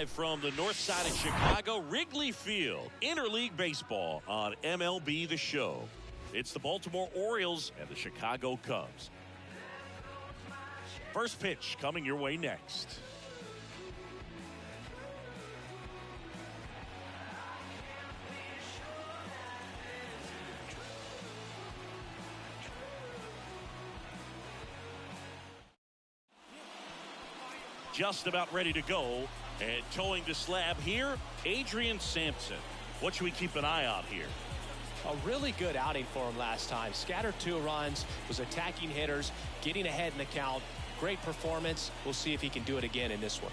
live from the north side of Chicago, Wrigley Field, interleague baseball on MLB The Show. It's the Baltimore Orioles and the Chicago Cubs. First pitch coming your way next. Just about ready to go, and towing the slab here, Adrian Sampson. What should we keep an eye on here? A really good outing for him last time. Scattered 2 runs, was attacking hitters, getting ahead in the count. Great performance. We'll see if he can do it again in this one.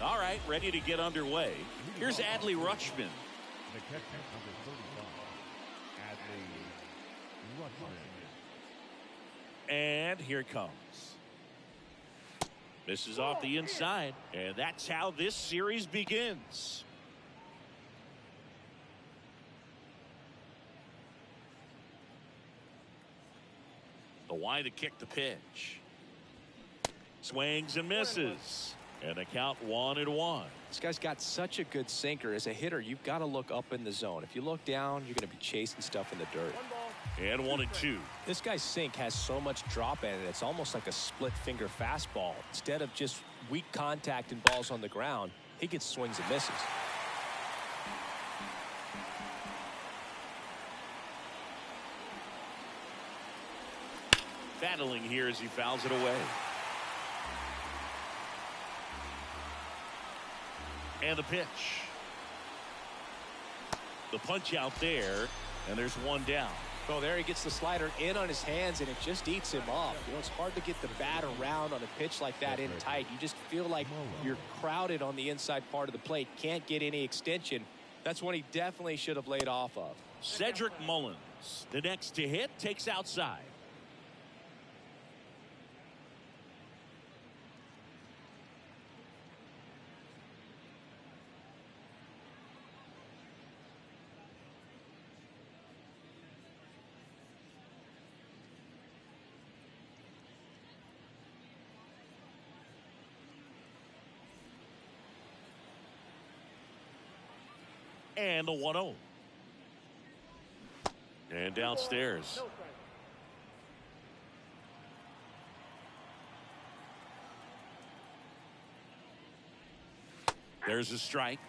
All right, ready to get underway. Here's Adley Rutschman. The catcher, number 35, Adley Rutschman. And here it comes. Misses off the inside, and that's how this series begins. The wide to kick the pitch. Swings and misses. And the count 1-1. This guy's got such a good sinker. As a hitter, you've got to look up in the zone. If you look down, you're going to be chasing stuff in the dirt. And 1-2. This guy's sink has so much drop in it. It's almost like a split finger fastball. Instead of just weak contact and balls on the ground, he gets swings and misses. Battling here as he fouls it away. And the pitch. The punch out there, and there's one down. Oh, there he gets the slider in on his hands, and it just eats him up. You know, it's hard to get the bat around on a pitch like that in tight. You just feel like you're crowded on the inside part of the plate. Can't get any extension. That's one he definitely should have laid off of. Cedric Mullins, the next to hit, takes outside. And the 1-0. And downstairs. There's a strike.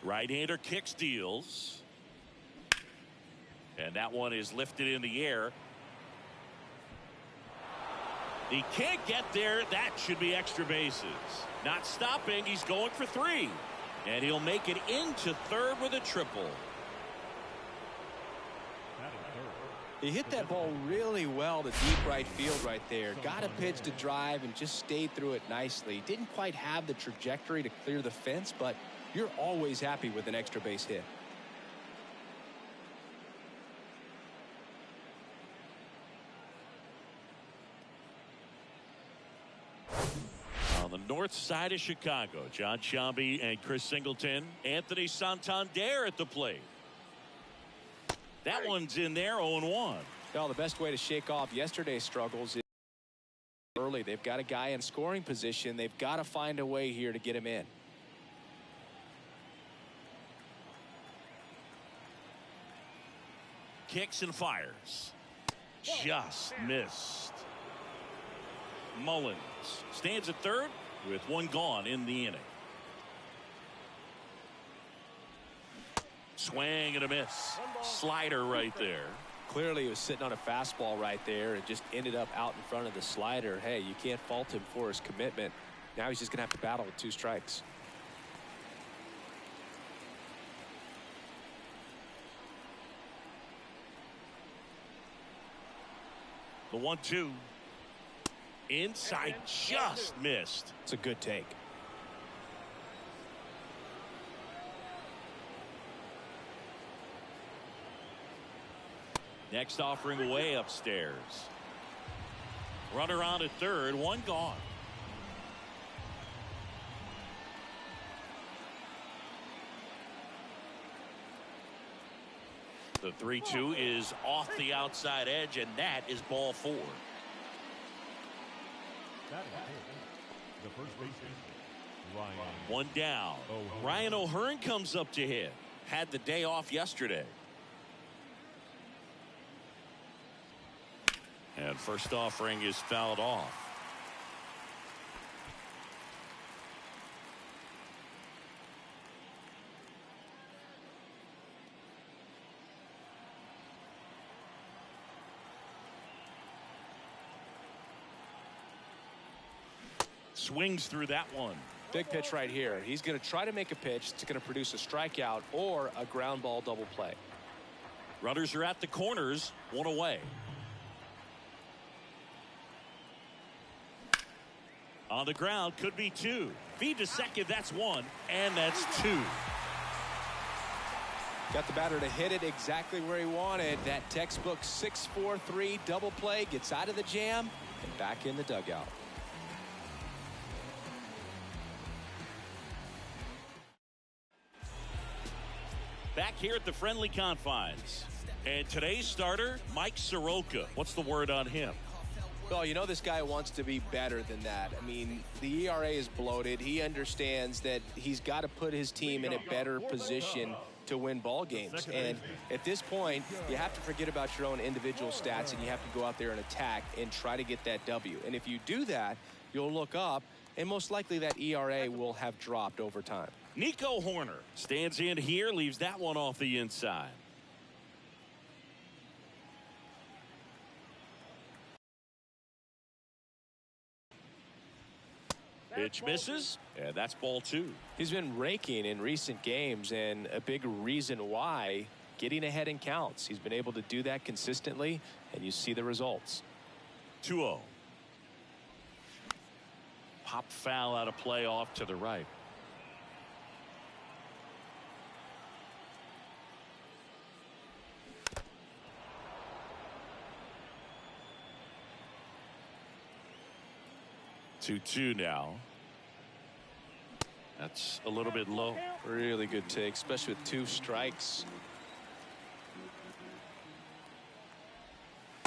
Right-hander kick steals. And that one is lifted in the air. He can't get there. That should be extra bases. Not stopping. He's going for 3. And he'll make it into third with a triple. He hit that ball really well to deep right field right there. Got a pitch to drive and just stayed through it nicely. Didn't quite have the trajectory to clear the fence, but you're always happy with an extra base hit. On the north side of Chicago, John Sciambi and Chris Singleton. Anthony Santander at the plate. That one's in there, 0-1. Well, the best way to shake off yesterday's struggles is early. They've got a guy in scoring position. They've got to find a way here to get him in. Kicks and fires. Just missed. Mullins stands at third with one gone in the inning. Swing and a miss. Slider right there. Clearly he was sitting on a fastball right there and just ended up out in front of the slider. Hey, you can't fault him for his commitment. Now he's just gonna have to battle with 2 strikes. The 1-2. Inside, just missed. It's a good take. Next offering away upstairs. Runner on at third, one gone. The 3-2 is off the outside edge, and that is ball 4. The first baseman, Ryan. One down. Ryan O'Hearn comes up to hit. Had the day off yesterday. And first offering is fouled off. Swings through that one. Big pitch right here. He's going to try to make a pitch that's going to produce a strikeout or a ground ball double play. Runners are at the corners, one away. On the ground, could be two. Feed to second, that's one, and that's two. Got the batter to hit it exactly where he wanted. That textbook 6-4-3 double play, gets out of the jam and back in the dugout. Back here at the friendly confines. And today's starter, Mike Soroka. What's the word on him? Well, you know this guy wants to be better than that. I mean, the ERA is bloated. He understands that he's got to put his team in a better position to win ball games. And at this point, you have to forget about your own individual stats and you have to go out there and attack and try to get that W. And if you do that, you'll look up and most likely that ERA will have dropped over time. Nico Horner stands in here, leaves that one off the inside. Pitch misses, and that's ball two. He's been raking in recent games, and a big reason why, getting ahead in counts. He's been able to do that consistently, and you see the results. 2-0. Pop foul out of play off to the right. Two now. That's a little bit low. Really good take, especially with two strikes.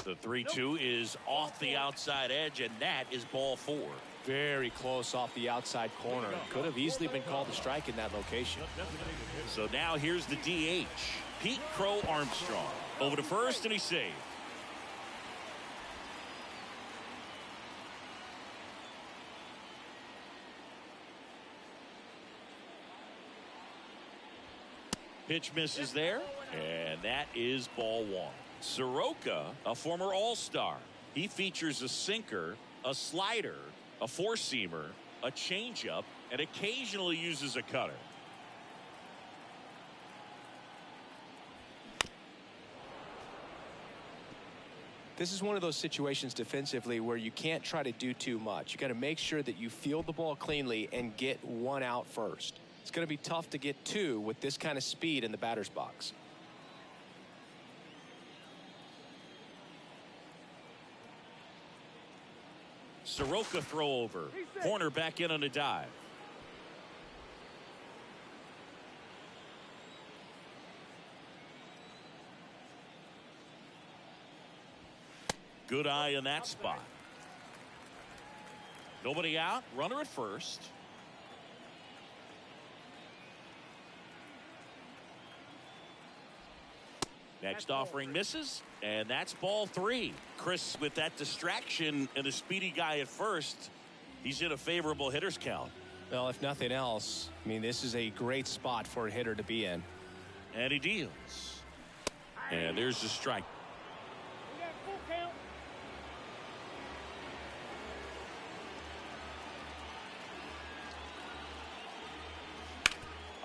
The 3-2 is off the outside edge, and that is ball four. Very close off the outside corner. Could have easily been called a strike in that location. So now here's the DH, Pete Crow Armstrong. Over to first, and he's saved. Pitch misses there, and that is ball one. Soroka, a former All-Star. He features a sinker, a slider, a four-seamer, a changeup, and occasionally uses a cutter. This is one of those situations defensively where you can't try to do too much. You got to make sure that you field the ball cleanly and get one out first. It's going to be tough to get two with this kind of speed in the batter's box. Soroka throw over. Horner back in on a dive. Good eye in that spot. Nobody out. Runner at first. Next offering misses, and that's ball three. Chris, with that distraction and a speedy guy at first, he's in a favorable hitter's count. Well, if nothing else, I mean, this is a great spot for a hitter to be in. And he deals. And there's the strike.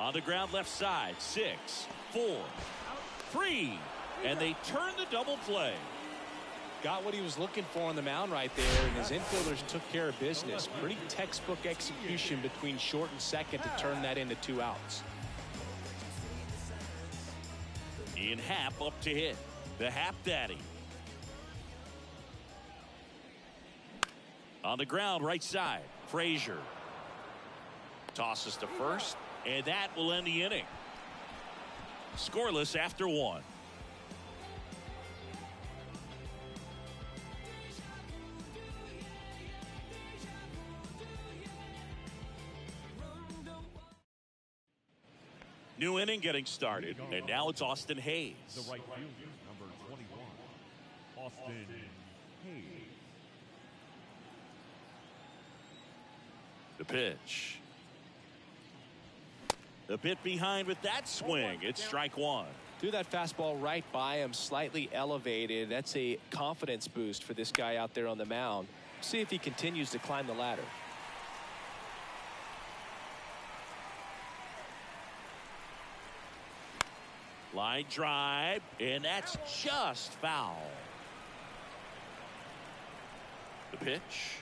On the ground left side, 6, 4, 3, and they turn the double play. Got what he was looking for on the mound right there, and his infielders took care of business. Pretty textbook execution between short and second to turn that into 2 outs. Ian Happ up to hit. The Happ Daddy. On the ground right side, Frazier tosses to first, and that will end the inning. Scoreless after 1. New inning getting started, and now it's Austin Hayes. The right fielder, number 21, Austin Hayes. The pitch. A bit behind with that swing. It's strike one. Threw that fastball right by him, slightly elevated. That's a confidence boost for this guy out there on the mound. See if he continues to climb the ladder. Line drive, and that's just foul. The pitch.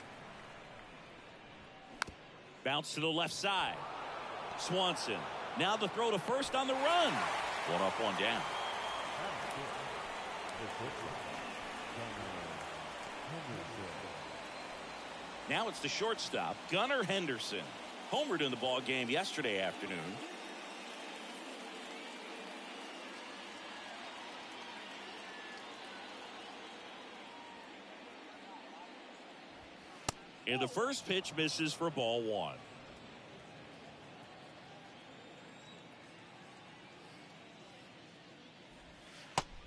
Bounce to the left side. Swanson. Now the throw to first on the run. One up, one down. Now it's the shortstop, Gunnar Henderson. Homered in the ball game yesterday afternoon. And the first pitch misses for ball one.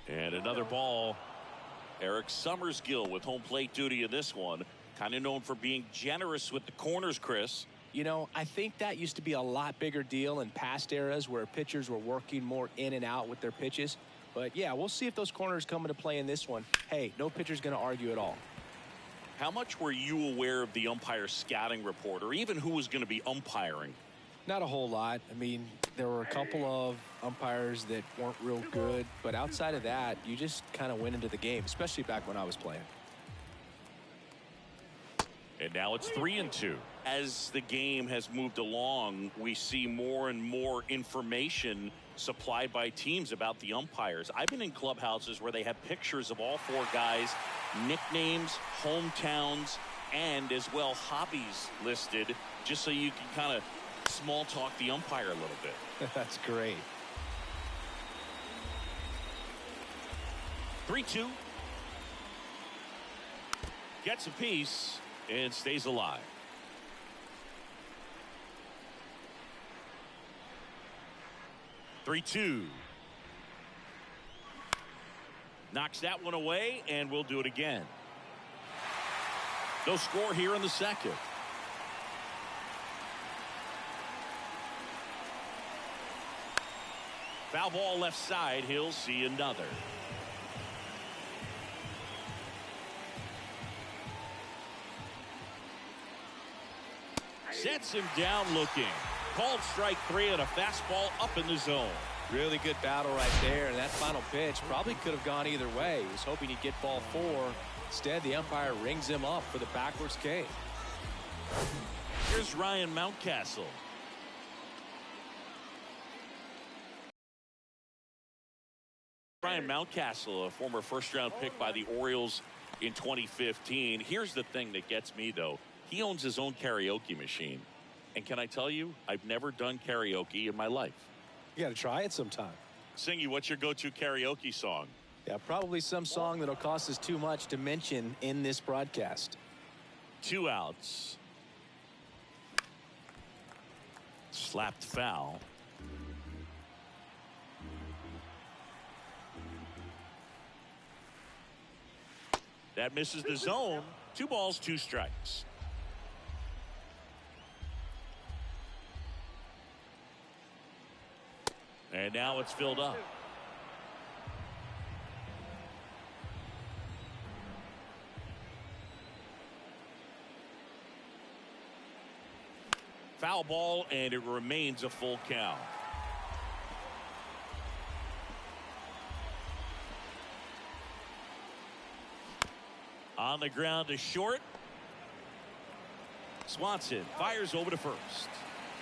And another ball. Eric Summersgill with home plate duty in this one. Kind of known for being generous with the corners, Chris. You know, I think that used to be a lot bigger deal in past eras where pitchers were working more in and out with their pitches. But yeah, we'll see if those corners come into play in this one. Hey, no pitcher's going to argue at all. How much were you aware of the umpire scouting report, or even who was going to be umpiring? Not a whole lot. I mean, there were a couple of umpires that weren't real good, but outside of that, you just kind of went into the game, especially back when I was playing. And now it's 3-2. As the game has moved along, we see more and more information supplied by teams about the umpires. I've been in clubhouses where they have pictures of all four guys, nicknames, hometowns, and as well hobbies listed, just so you can kind of small talk the umpire a little bit. That's great. 3-2. Gets a piece and stays alive. Three-two. Knocks that one away, and we'll do it again. No score here in the second. Foul ball left side. He'll see another. Sets him down looking. Called strike three and a fastball up in the zone. Really good battle right there, and that final pitch probably could have gone either way. He was hoping he'd get ball four. Instead, the umpire rings him up for the backwards K. Here's Ryan Mountcastle. Ryan Mountcastle, a former first-round pick by the Orioles in 2015. Here's the thing that gets me, though. He owns his own karaoke machine. And can I tell you, I've never done karaoke in my life. You got to try it sometime. Singy, what's your go-to karaoke song? Yeah, probably some song that'll cost us too much to mention in this broadcast. 2 outs. Slapped foul. That misses the zone. 2 balls, 2 strikes. And now it's filled up. Foul ball, and it remains a full count. On the ground to short. Swanson fires over to first.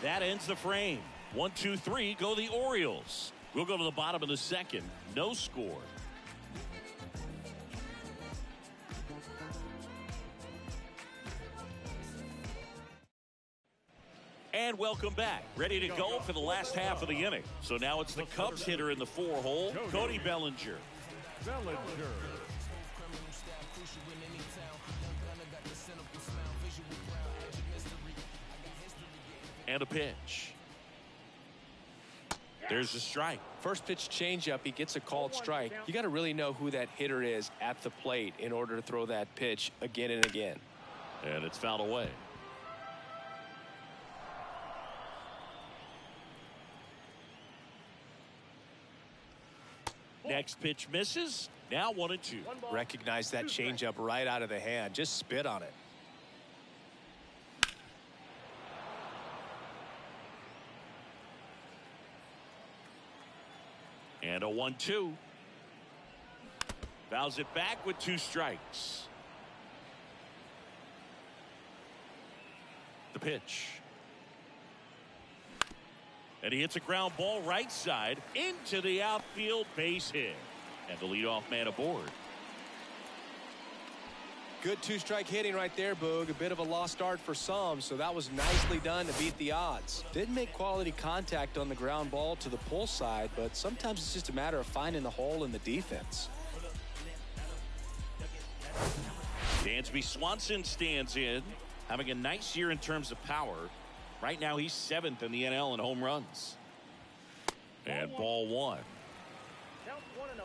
That ends the frame. 1, 2, 3 go the Orioles. We'll go to the bottom of the second. No score. And welcome back. Ready to go for the last half of the inning. So now it's the Cubs hitter in the 4-hole, Cody Bellinger. And a pitch. There's a strike. First pitch changeup, he gets a called strike. You got to really know who that hitter is at the plate in order to throw that pitch again and again. And it's fouled away. Next pitch misses. Now 1-2. Recognize that changeup right out of the hand. Just spit on it. And a 1-2. Fouls it back with 2 strikes. The pitch. And he hits a ground ball right side into the outfield, base hit. And the leadoff man aboard. Good 2-strike hitting right there, Boog. A bit of a lost art for some, so that was nicely done to beat the odds. Didn't make quality contact on the ground ball to the pull side, but sometimes it's just a matter of finding the hole in the defense. Dansby Swanson stands in, having a nice year in terms of power. Right now he's 7th in the NL in home runs. And ball 1. Count 1-0.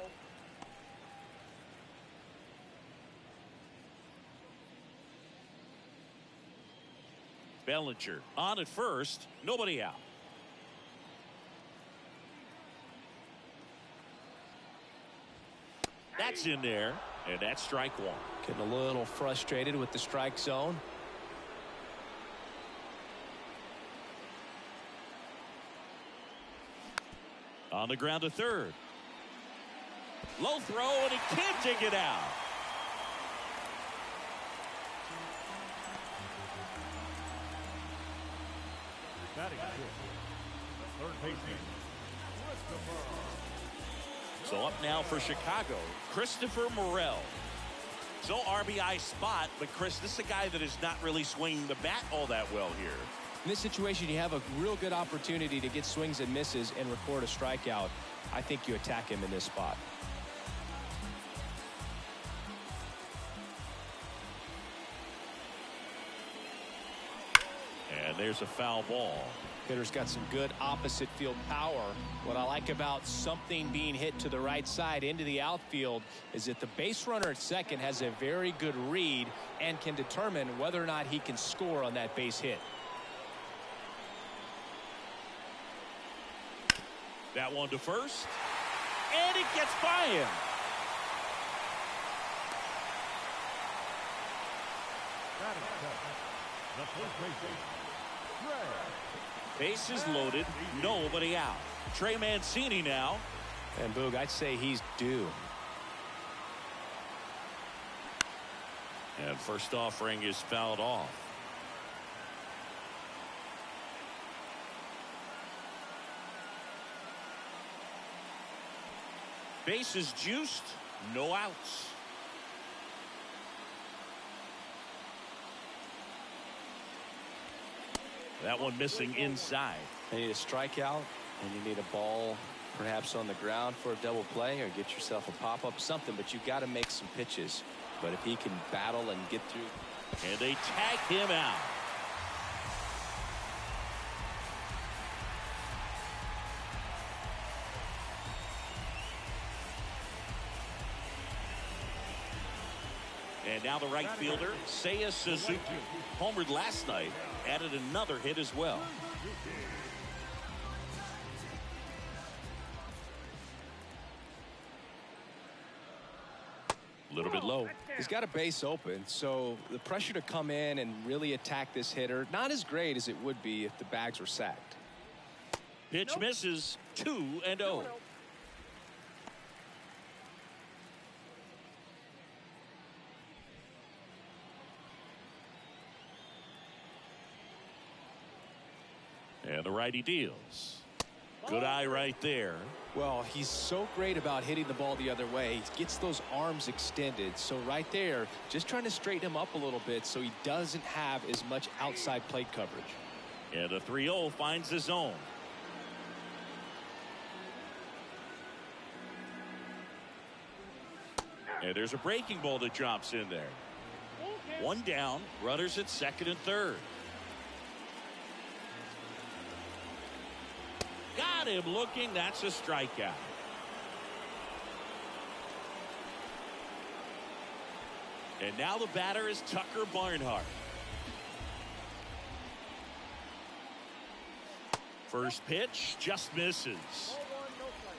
Bellinger on at first, nobody out. That's in there, and that's strike 1. Getting a little frustrated with the strike zone. On the ground to third. Low throw, and he can't dig it out. Batting fifth, third baseman, So up now for Chicago, Christopher Morel. So RBI spot, but Chris, this is a guy that is not really swinging the bat all that well here. In this situation, you have a real good opportunity to get swings and misses and record a strikeout. I think you attack him in this spot. And there's a foul ball. Hitter's got some good opposite field power. What I like about something being hit to the right side into the outfield is that the base runner at second has a very good read and can determine whether or not he can score on that base hit. That one to first, and it gets by him. batting seventh, the first baseman, Fran. Bases loaded, nobody out. Trey Mancini now. And Boog, I'd say he's due. And first offering is fouled off. Bases juiced, no outs. That one missing inside. You need a strikeout, and you need a ball perhaps on the ground for a double play, or get yourself a pop-up, something, but you got to make some pitches. But if he can battle and get through. And they tag him out. And now the right fielder, Seiya Suzuki, homered last night, added another hit as well. A little bit low. He's got a base open, so the pressure to come in and really attack this hitter, not as great as it would be if the bags were sacked. Pitch misses, 2-0. And the righty deals. Good eye right there. Well, he's so great about hitting the ball the other way. He gets those arms extended. So right there, just trying to straighten him up a little bit so he doesn't have as much outside plate coverage. And a 3-0 finds the zone. And there's a breaking ball that drops in there. One down, runners at second and third. Got him looking. That's a strikeout. And now the batter is Tucker Barnhart. First pitch just misses. Ball one, no strike.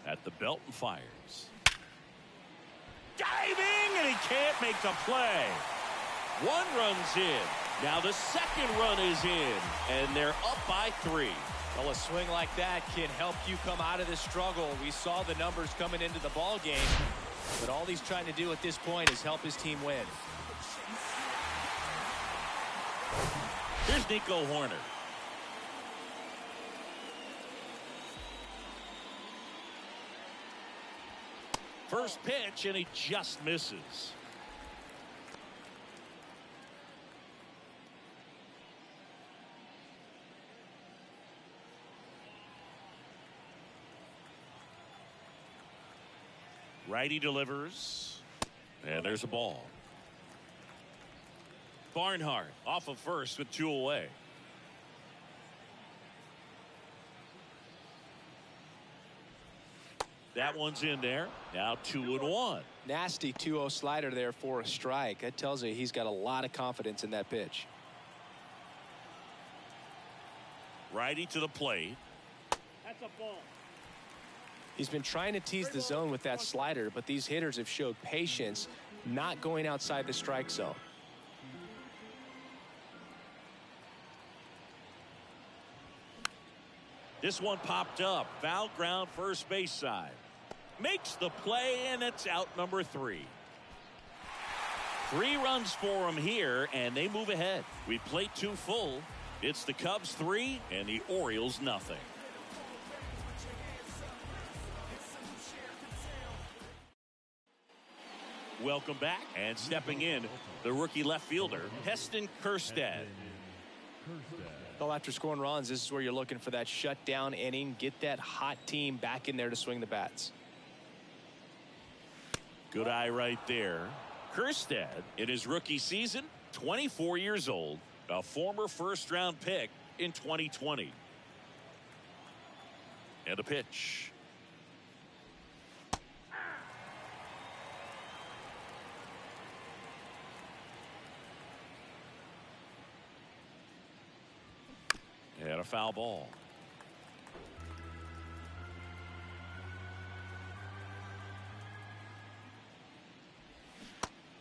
At the belt and fires. Diving, and he can't make the play. One run's in. Now the second run is in, and they're up by 3. Well, a swing like that can help you come out of this struggle. We saw the numbers coming into the ball game, but all he's trying to do at this point is help his team win. Here's Nico Horner. First pitch, and he just misses. Righty delivers, and there's a ball. Barnhart off of first with 2 away. That one's in there. Now 2-1. Nasty 2-0 slider there for a strike. That tells you he's got a lot of confidence in that pitch. Righty to the plate. That's a ball. He's been trying to tease the zone with that slider, but these hitters have showed patience, not going outside the strike zone. This one popped up. Foul ground first base side. Makes the play, and it's out number 3. 3 runs for him here, and they move ahead. We play 2 full. It's the Cubs 3 and the Orioles nothing. Welcome back, and stepping in, the rookie left fielder, Heston Kjerstad. Well, after scoring runs, this is where you're looking for that shutdown inning. Get that hot team back in there to swing the bats. Good eye right there. Kjerstad, in his rookie season, 24 years old, a former first-round pick in 2020. And a pitch. And a foul ball.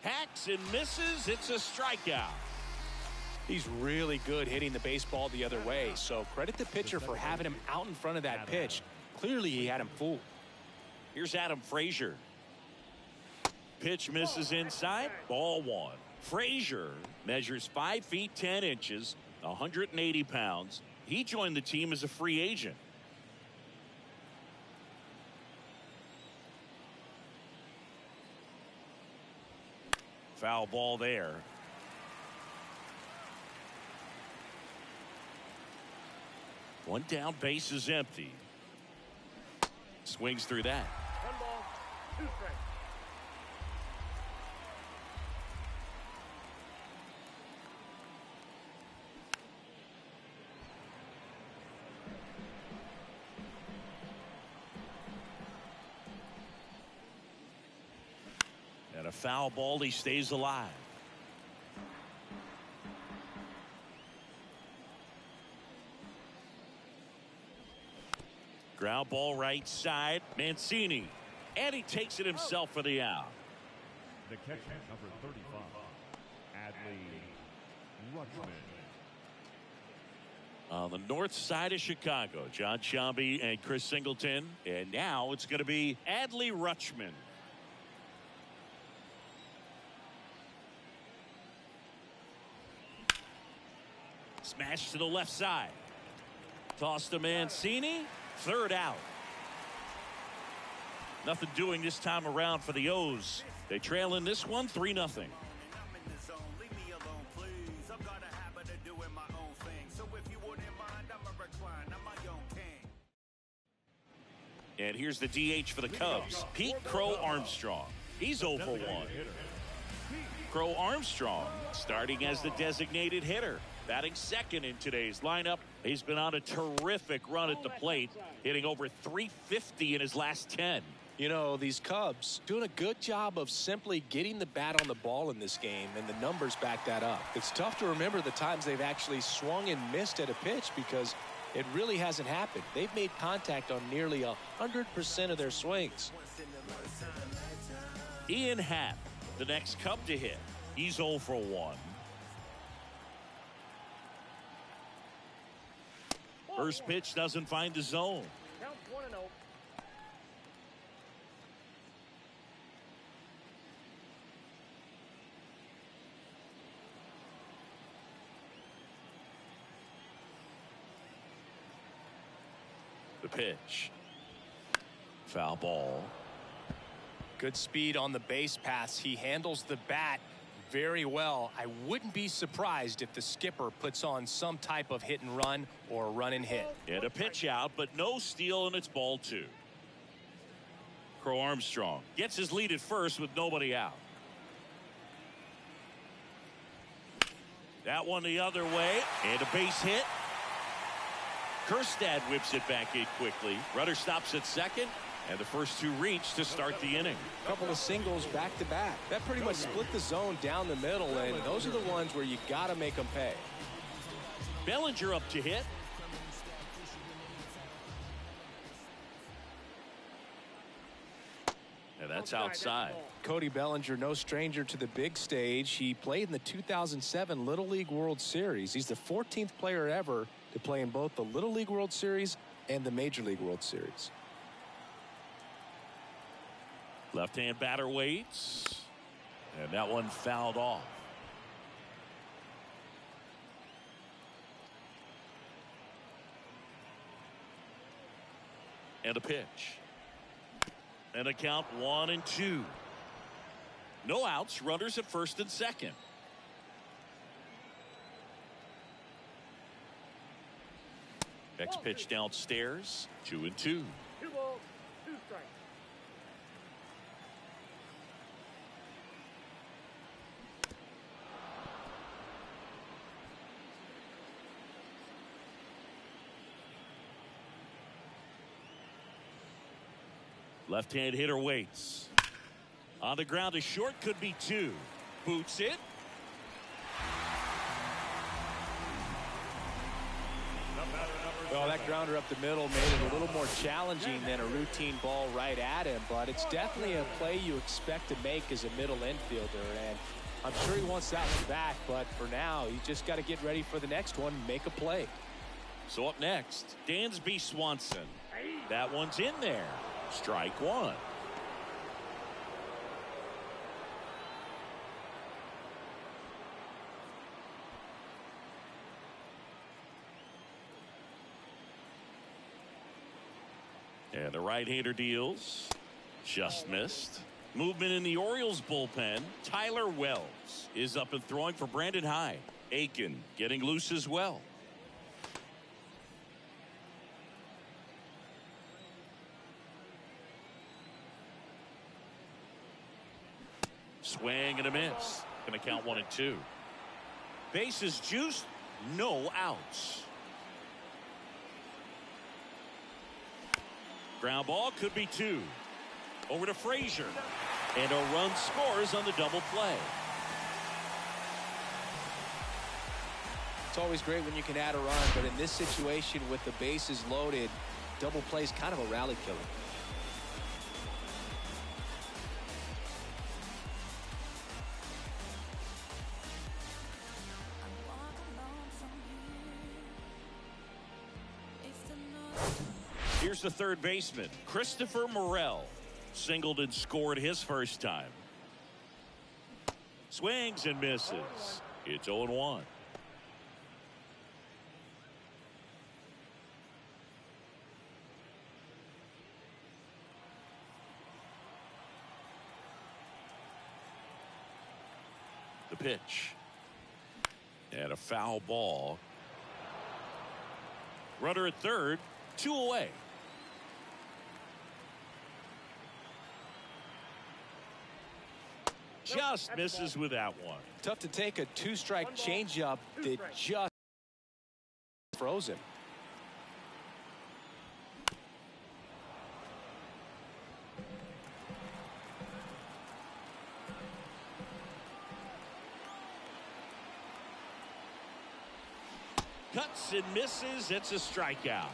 Hacks and misses. It's a strikeout. He's really good hitting the baseball the other way, so credit the pitcher for having him out in front of that pitch. Clearly he had him fooled. Here's Adam Frazier. Pitch misses inside. Ball 1. Frazier measures 5 feet 10 inches, 180 pounds. He joined the team as a free agent. Foul ball there. One down, base is empty. Swings through that. 1 ball, 2 strikes. And a foul ball, he stays alive. Ground ball right side. Mancini. And he takes it himself for the out. The catcher, number 35, Adley Rutschman. On the north side of Chicago, John Sciambi and Chris Singleton. And now it's going to be Adley Rutschman. Smash to the left side. Toss to Mancini. 3rd out. Nothing doing this time around for the O's. They trail in this one 3-0. And here's the DH for the Cubs, Pete Crow Armstrong. He's 0 for 1. Crow Armstrong starting as the designated hitter, batting second in today's lineup. He's been on a terrific run at the plate, hitting over .350 in his last 10. You know, these Cubs doing a good job of simply getting the bat on the ball in this game, and the numbers back that up. It's tough to remember the times they've actually swung and missed at a pitch because it really hasn't happened. They've made contact on nearly 100% of their swings. Ian Happ, the next Cub to hit. He's 0 for 1. First pitch doesn't find the zone. Count 1-0. The pitch. Foul ball. Good speed on the base paths. He handles the bat very well. I wouldn't be surprised if the skipper puts on some type of hit and run or run and hit. And a pitch out, but no steal, and it's ball 2. Crow Armstrong gets his lead at first with nobody out. That one the other way, and a base hit. Kerstad whips it back in quickly. Rudder stops at second, and the first 2 reach to start the inning. A couple of singles back to back. That pretty much split the zone down the middle, and those are the ones where you got to make them pay. Bellinger up to hit. And that's outside. Cody Bellinger, no stranger to the big stage. He played in the 2007 Little League World Series. He's the 14th player ever to play in both the Little League World Series and the Major League World Series. Left-hand batter waits. And that one fouled off. And a pitch. And a count 1-2. No outs, runners at first and second. Next pitch downstairs, 2-2. 2 balls, 2 strikes. Left-hand hitter waits. On the ground, a short, could be 2. Boots it. Well, that grounder up the middle made it a little more challenging than a routine ball right at him, but it's definitely a play you expect to make as a middle infielder, and I'm sure he wants that one back, but for now, you just got to get ready for the next one and make a play. So up next, Dansby Swanson. That one's in there. Strike 1. And the right-hander deals. Just missed. Movement in the Orioles bullpen. Tyler Wells is up and throwing for Brandon Hyde. Aiken getting loose as well. Swing and a miss. Going to count 1-2. Bases juiced. No outs. Ground ball, could be 2. Over to Frazier. And a run scores on the double play. It's always great when you can add a run, but in this situation with the bases loaded, double play is kind of a rally killer. Here's the third baseman, Christopher Morel. Singled and scored his first time. Swings and misses. It's 0-1. The pitch. And a foul ball. Runner at third, 2 away. just misses with that one. Tough to take a two-strike changeup that just froze him. Cuts and misses. It's a strikeout.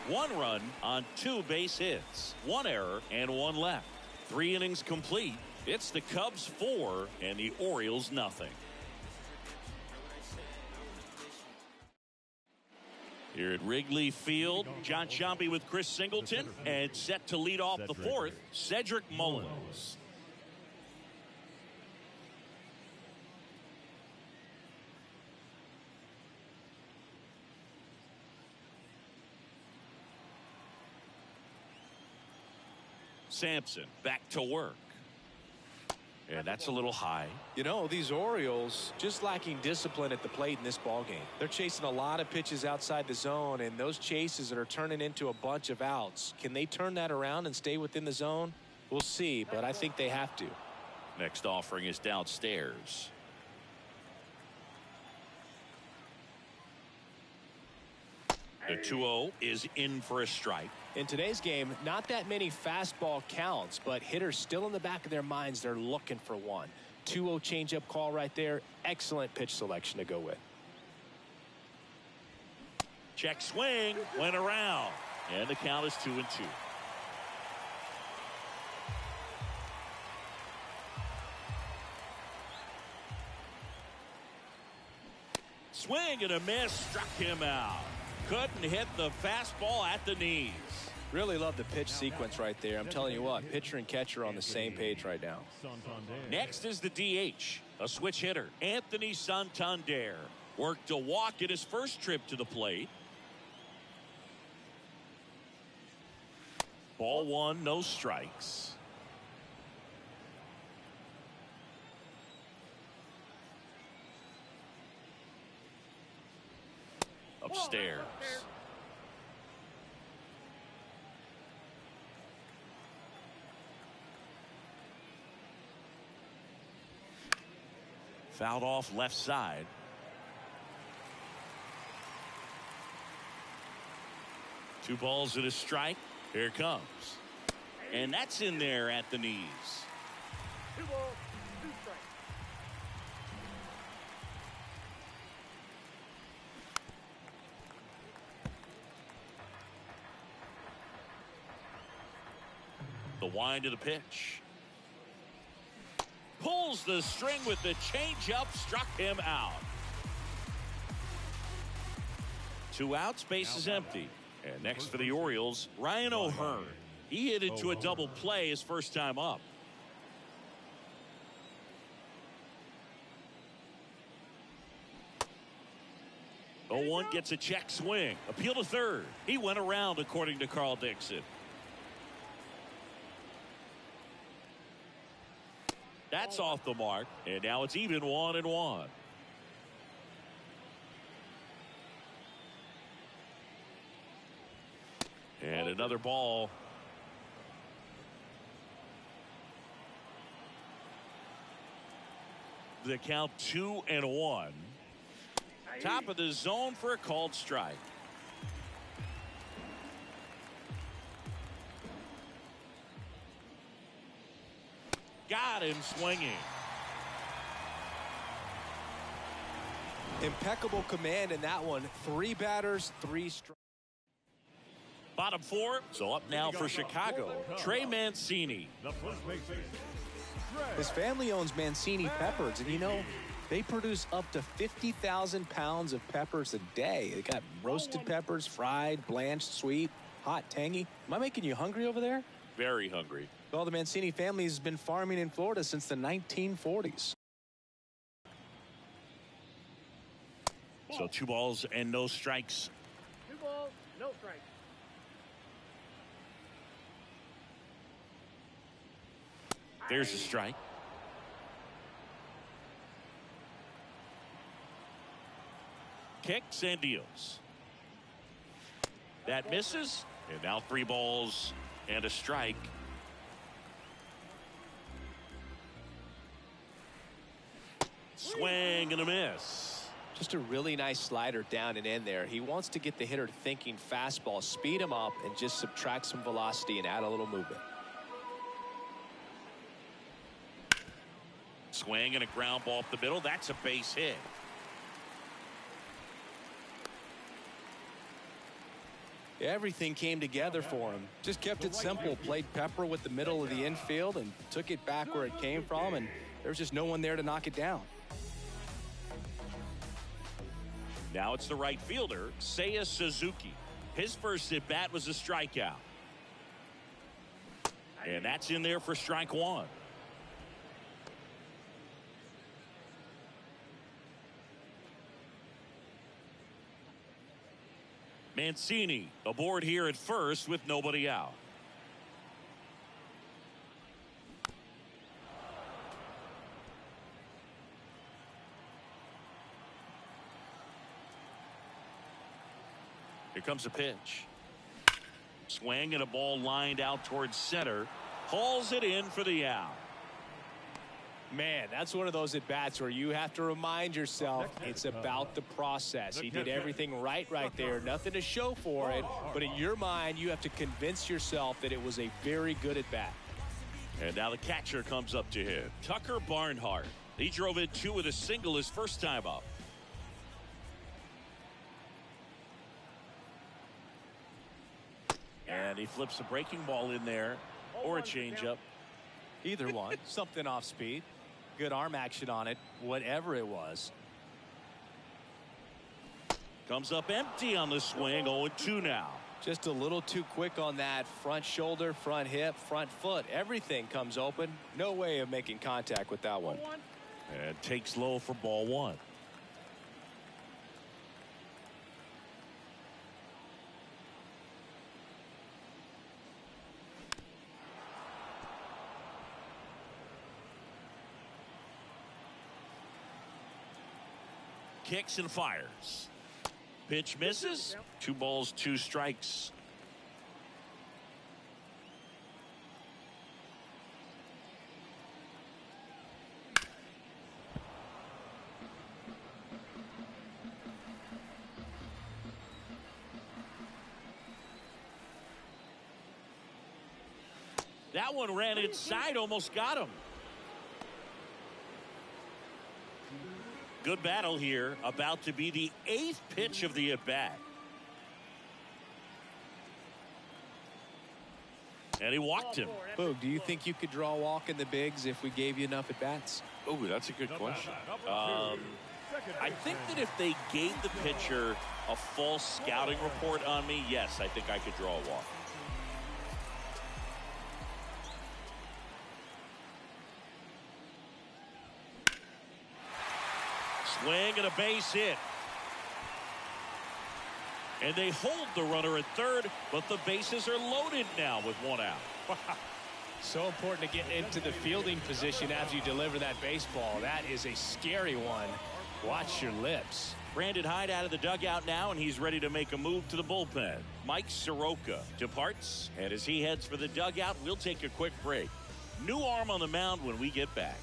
One run on 2 base hits, 1 error and 1 left. 3 innings complete. It's the Cubs 4 and the Orioles nothing. Here at Wrigley Field, John Sciambi with Chris Singleton, and set to lead off the 4th, Cedric Mullins. Sampson back to work. And that's a little high. You know, these Orioles just lacking discipline at the plate in this ballgame. They're chasing a lot of pitches outside the zone, and those chases that are turning into a bunch of outs. Can they turn that around and stay within the zone? We'll see, but I think they have to. Next offering is downstairs. The 2-0 is in for a strike. In today's game, not that many fastball counts, but hitters still in the back of their minds, they're looking for one. 2-0 changeup call right there. Excellent pitch selection to go with. Check swing, went around, and the count is 2-2. Swing and a miss, struck him out. Couldn't hit the fastball at the knees. Really love the pitch sequence right there. I'm telling you what, pitcher and catcher are on the same page right now. Next is the DH, a switch hitter, Anthony Santander. Worked a walk in his first trip to the plate. Ball 1, no strikes. Upstairs. Fouled off left side. Two balls and a strike. Here it comes. And that's in there at the knees. 2 balls, 2 strikes. The wind of the pitch. Pulls the string with the changeup, struck him out. 2 outs, base is empty. And next for the Orioles, Ryan O'Hearn. He hit into a double play his first time up. Oh, 0-1 gets a check swing. Appeal to third. He went around, according to Carl Dixon. That's off the mark, and now it's even 1-1. And another ball. The count 2-1. Top of the zone for a called strike. Got him swinging. Impeccable command in that one. 3 batters, 3 strikes. Bottom 4. So up now for Chicago, Trey Mancini. His family owns Mancini Peppers, and you know, they produce up to 50,000 pounds of peppers a day. They got roasted peppers, fried, blanched, sweet, hot, tangy. Am I making you hungry over there? Very hungry. Well, the Mancini family has been farming in Florida since the 1940s. So 2 balls and no strikes. 2 balls, no strikes. There's a strike. Kicks and deals. That misses. And now 3 balls and a strike. Swing and a miss. Just a really nice slider down and in there. He wants to get the hitter thinking fastball, speed him up, and just subtract some velocity and add a little movement. Swing and a ground ball up the middle. That's a base hit. Everything came together for him. Just kept it simple. Played pepper with the middle of the infield and took it back where it came from, and there was just no one there to knock it down. Now it's the right fielder, Seiya Suzuki. His first at bat was a strikeout. And that's in there for strike one. Mancini aboard here at first with nobody out. Here comes a pitch. Swing and a ball lined out towards center. Hauls it in for the out. Man, that's one of those at bats where you have to remind yourself it's about the process. He did everything right there. Nothing to show for it. But in your mind, you have to convince yourself that it was a very good at bat. And now the catcher comes up to him. Tucker Barnhart. He drove in two with a single his first time up. And he flips a breaking ball in there or a changeup. Either one. Something off speed. Good arm action on it. Whatever it was. Comes up empty on the swing. 0-2 now. Just a little too quick on that. Front shoulder, front hip, front foot. Everything comes open. No way of making contact with that one. And takes low for ball one. Kicks and fires. Pitch misses. 2 balls, 2 strikes. That one ran inside, almost got him. Good battle here, about to be the 8th pitch of the at-bat. And he walked him. Boog, do you think you could draw a walk in the bigs if we gave you enough at-bats? Oh, that's a good question. I think that if they gave the pitcher a false scouting report on me, yes, I think I could draw a walk. Swing and a base hit. And they hold the runner at third, but the bases are loaded now with 1 out. So important to get into the fielding position after you deliver that baseball. That is a scary one. Watch your lips. Brandon Hyde out of the dugout now, and he's ready to make a move to the bullpen. Mike Soroka departs, and as he heads for the dugout, we'll take a quick break. New arm on the mound when we get back.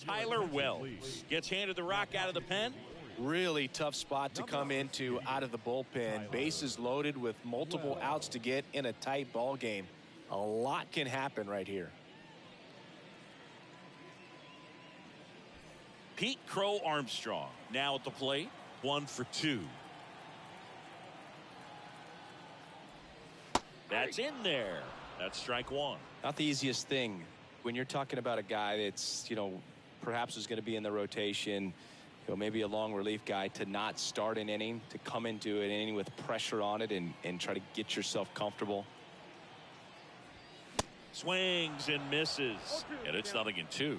Tyler Wells gets handed the rock out of the pen. Really tough spot to come into out of the bullpen. Bases loaded with multiple outs to get in a tight ball game. A lot can happen right here. Pete Crow Armstrong now at the plate. 1 for 2. That's in there. That's strike 1. Not the easiest thing when you're talking about a guy that's, perhaps is going to be in the rotation, maybe a long relief guy, to not start an inning, to come into an inning with pressure on it and try to get yourself comfortable. Swings and misses, and it's 0-2.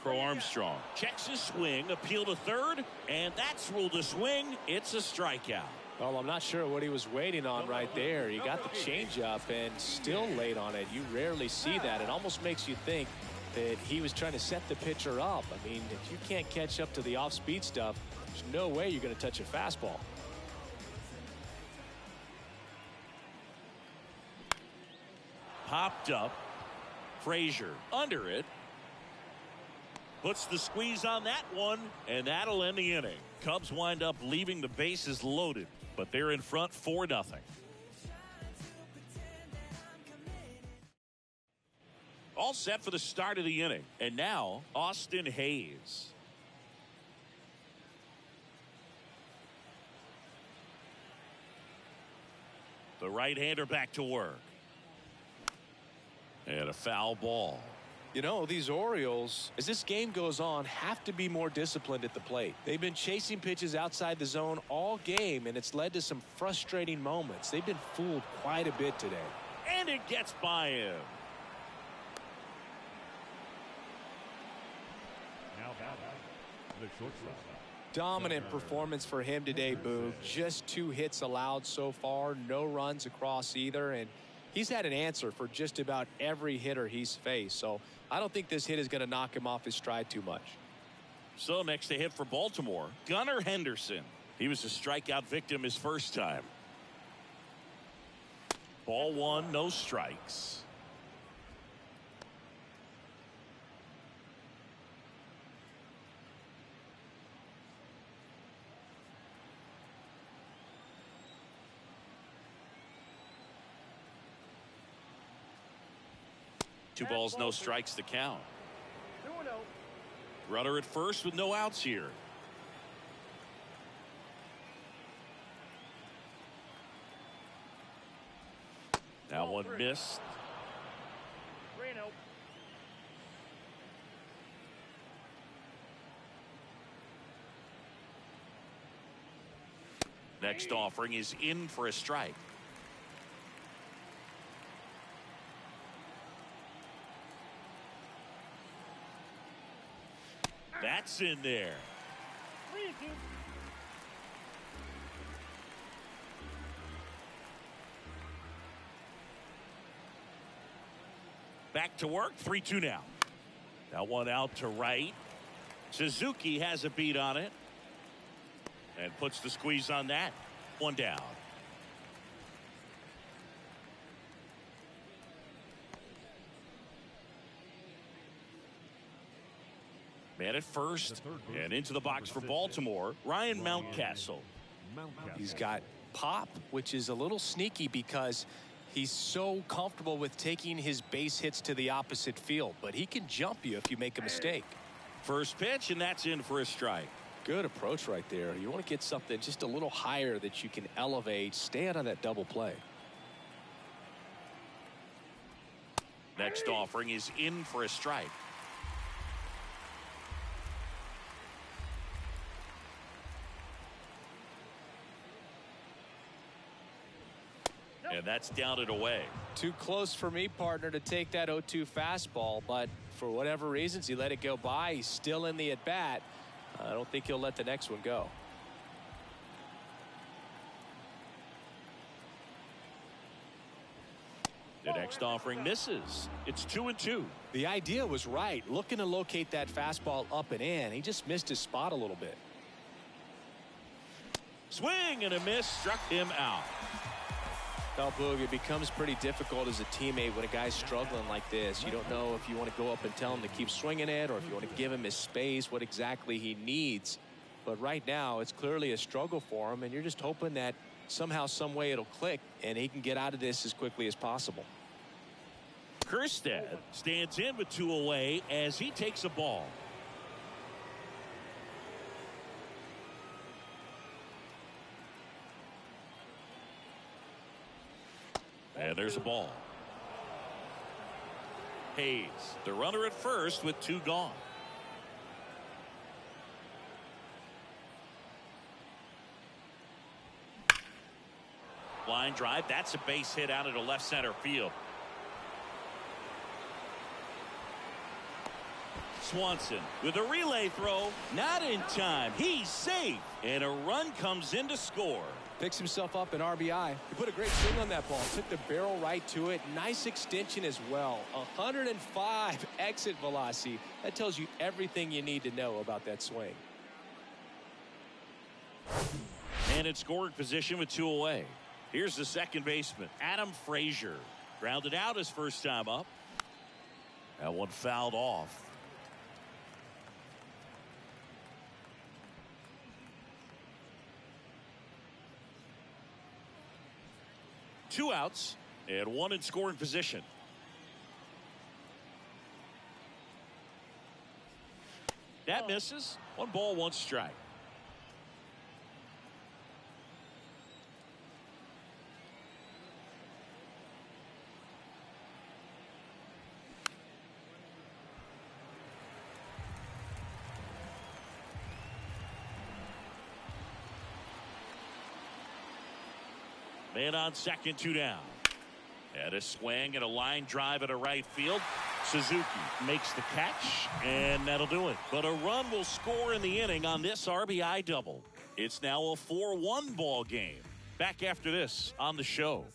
Crow Armstrong checks his swing, appeal to third, and that's ruled a swing. It's a strikeout. Well, I'm not sure what he was waiting on right there. He got the changeup and still late on it. You rarely see that. It almost makes you think that he was trying to set the pitcher up. I mean, if you can't catch up to the off-speed stuff, there's no way you're going to touch a fastball. Popped up. Frazier under it. Puts the squeeze on that one, and that'll end the inning. Cubs wind up leaving the bases loaded, but they're in front 4-0. All set for the start of the inning. And now, Austin Hayes. The right-hander back to work. And a foul ball. You know, these Orioles, as this game goes on, have to be more disciplined at the plate. They've been chasing pitches outside the zone all game, and it's led to some frustrating moments. They've been fooled quite a bit today. And it gets by him. Now batting, the shortstop. Dominant performance for him today, Boog. Just 2 hits allowed so far, no runs across either, and he's had an answer for just about every hitter he's faced. So I don't think this hit is going to knock him off his stride too much. So next to hit for Baltimore, Gunnar Henderson. He was a strikeout victim his first time. Ball 1, no strikes. Two balls, no strikes to count. 2-0. Runner at first with no outs here. Now one missed. 3-0. Next offering is in for a strike. That's in there. 3-2. Back to work. 3-2 now. Now one out to right. Suzuki has a beat on it. And puts the squeeze on that. One down. Man at first. And into the box for Baltimore, Ryan Mountcastle. He's got pop, which is a little sneaky because he's so comfortable with taking his base hits to the opposite field. But he can jump you if you make a mistake. First pitch, and that's in for a strike. Good approach right there. You want to get something just a little higher that you can elevate. Stay out of that double play. Next offering is in for a strike. And that's down and away. Too close for me, partner, to take that 0-2 fastball, but for whatever reasons, he let it go by. He's still in the at-bat. I don't think he'll let the next one go. The next offering misses. It's 2-2. The idea was right. Looking to locate that fastball up and in. He just missed his spot a little bit. Swing and a miss, struck him out. Now, Boog, it becomes pretty difficult as a teammate when a guy's struggling like this. You don't know if you want to go up and tell him to keep swinging it or if you want to give him his space, what exactly he needs. But right now, it's clearly a struggle for him, and you're just hoping that somehow, some way it'll click and he can get out of this as quickly as possible. Kjerstad stands in with 2 away as he takes a ball. And there's a ball. Hayes, the runner at first with 2 gone. Line drive. That's a base hit out into left center field. Swanson with a relay throw. Not in time. He's safe. And a run comes in to score. Picks himself up an RBI. He put a great swing on that ball. Took the barrel right to it. Nice extension as well. 105 exit velocity. That tells you everything you need to know about that swing. And in scoring position with 2 away. Here's the second baseman, Adam Frazier. Grounded out his first time up. That one fouled off. Two outs and one in scoring position. That misses. 1 ball, 1 strike. Man on second, 2 down. And a swing and a line drive at a right field. Suzuki makes the catch, and that'll do it. But a run will score in the inning on this RBI double. It's now a 4-1 ball game. Back after this on the show.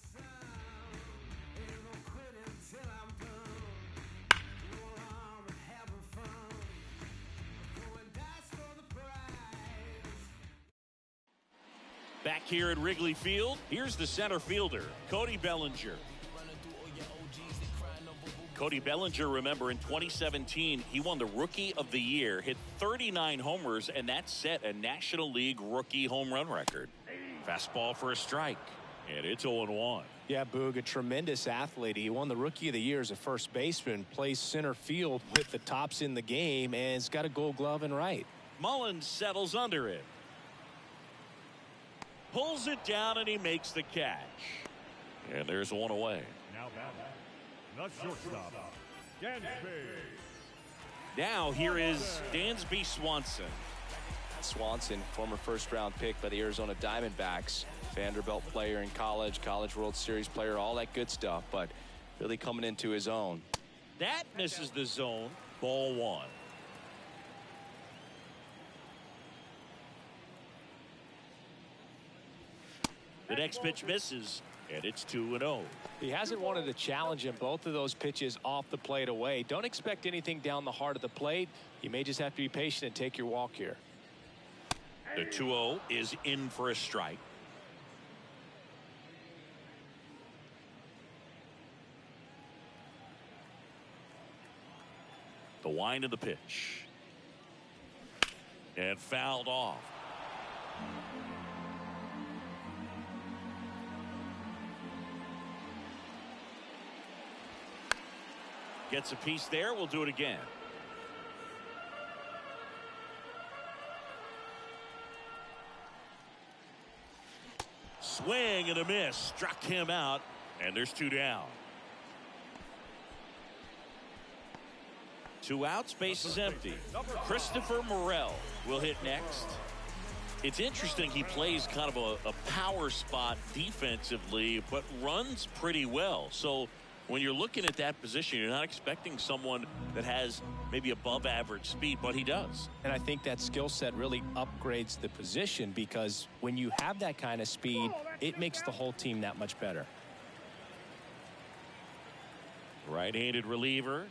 Back here at Wrigley Field, here's the center fielder, Cody Bellinger. Cody Bellinger, remember, in 2017, he won the Rookie of the Year, hit 39 homers, and that set a National League rookie home run record. Fastball for a strike, and it's 0-1. Yeah, Boog, a tremendous athlete. He won the Rookie of the Year as a first baseman, plays center field with the tops in the game, and has got a Gold Glove in right. Mullins settles under it. Pulls it down, and he makes the catch. And there's 1 away. Now batting, the shortstop, Dansby. Now here is Dansby Swanson. Swanson, former first-round pick by the Arizona Diamondbacks. Vanderbilt player in college, College World Series player, all that good stuff, but really coming into his own. That misses the zone. Ball 1. The next pitch misses, and it's 2-0. He hasn't wanted to challenge him. Both of those pitches off the plate away. Don't expect anything down the heart of the plate. You may just have to be patient and take your walk here. The 2-0 is in for a strike. The wind of the pitch. And fouled off. Gets a piece there. We'll do it again. Swing and a miss. Struck him out. And there's 2 down. 2 outs. Base is empty. Christopher Morel will hit next. It's interesting. He plays kind of a power spot defensively, but runs pretty well. So when you're looking at that position, you're not expecting someone that has maybe above average speed, but he does. And I think that skill set really upgrades the position, because when you have that kind of speed, it makes the whole team that much better. Right-handed reliever.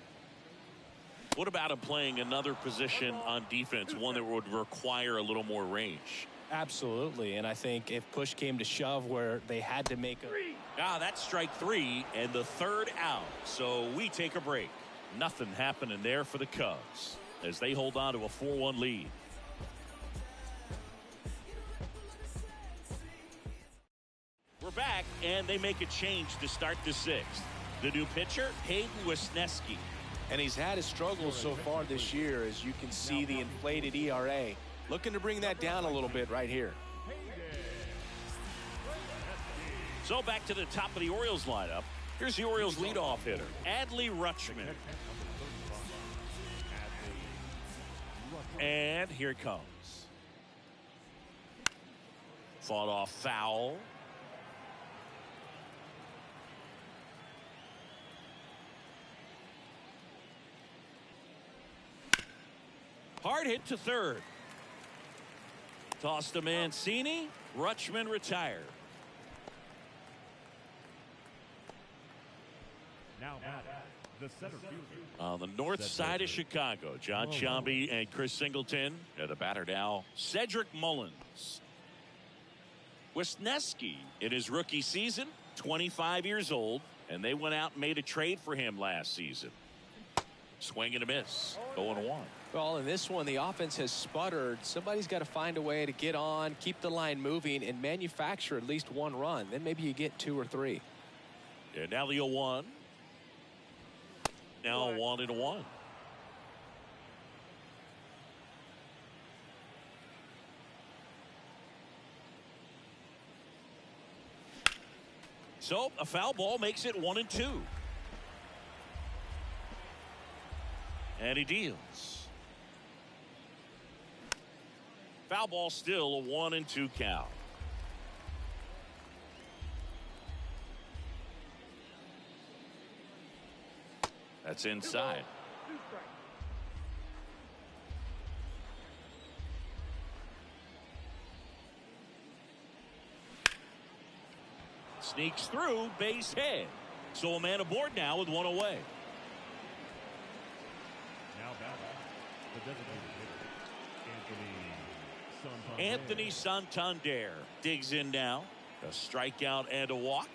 What about him playing another position on defense, one that would require a little more range? Absolutely, and I think if push came to shove where they had to make a... That's strike 3 and the 3rd out. So we take a break. Nothing happening there for the Cubs as they hold on to a 4-1 lead. We're back, and they make a change to start the 6th. The new pitcher, Hayden Wesneski. And he's had his struggles so far this year, as you can see the inflated ERA. Looking to bring that down a little bit right here. So back to the top of the Orioles lineup. Here's the Orioles leadoff hitter, Adley Rutschman. And here it comes. Fought off foul. Hard hit to third. Toss to Mancini. Rutschman retired. Now batting, the center fielder. On the north side of Chicago, John Sciambi and Chris Singleton. And the batter now, Cedric Mullins. Wisniewski in his rookie season, 25 years old, and they went out and made a trade for him last season. Swing and a miss. 0-1. Well, in this one, the offense has sputtered. Somebody's got to find a way to get on, keep the line moving, and manufacture at least one run. Then maybe you get 2 or 3. And now the 0-1. Now 1-1. So a foul ball makes it 1-2. And he deals. Foul ball, still a 1-2 count. That's inside. Sneaks through, base hit. So a man aboard now with 1 away. Now batting, the designated hitter, Anthony Santander digs in now. A strikeout and a walk.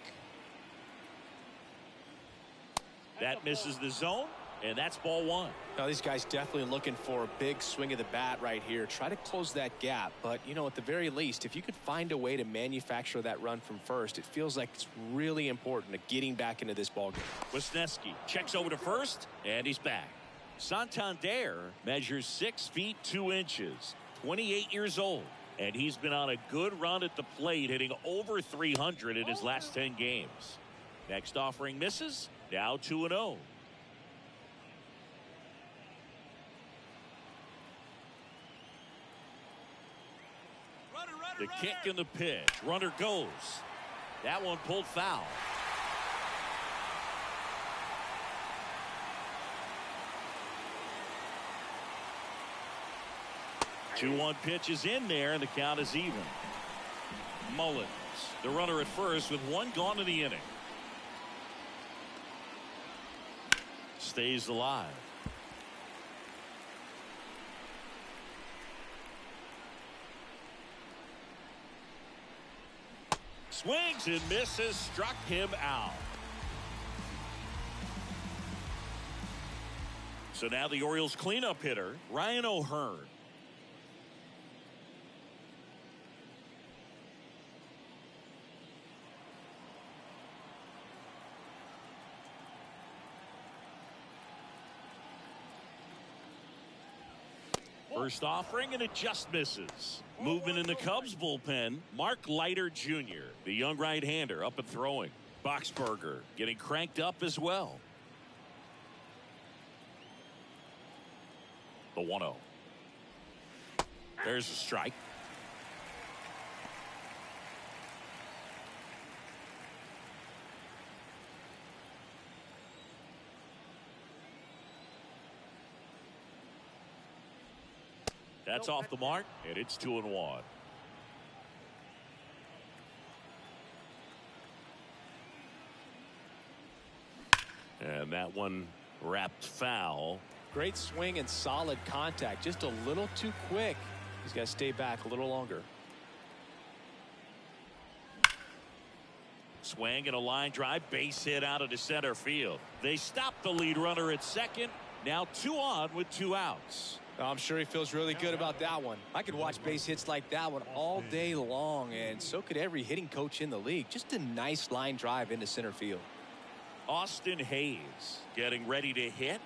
That misses the zone, and that's ball 1. Now, these guys definitely looking for a big swing of the bat right here. Try to close that gap. But, you know, at the very least, if you could find a way to manufacture that run from first, it feels like it's really important to getting back into this ballgame. Wisniewski checks over to first, and he's back. Santander measures 6 feet 2 inches, 28 years old, and he's been on a good run at the plate, hitting over 300 in his last 10 games. Next offering misses. Now 2-0. The kick and the pitch. Runner goes. That one pulled foul. Two 2-1 pitch is in there, and the count is even. Mullins, the runner at first, with 1 gone in the inning. Stays alive. Swings and misses, struck him out. So now the Orioles cleanup hitter, Ryan O'Hearn. First offering, and it just misses. Movement in the Cubs bullpen. Mark Leiter Jr., the young right-hander, up and throwing. Boxberger getting cranked up as well. The 1-0. There's a strike. That's off the mark, and it's 2-1. And that one wrapped foul. Great swing and solid contact. Just a little too quick. He's got to stay back a little longer. Swing and a line drive, base hit out into center field. They stop the lead runner at second. Now 2 on with 2 outs. I'm sure he feels really good about that one. I could watch base hits like that one all day long, and so could every hitting coach in the league. Just a nice line drive into center field. Austin Hayes getting ready to hit.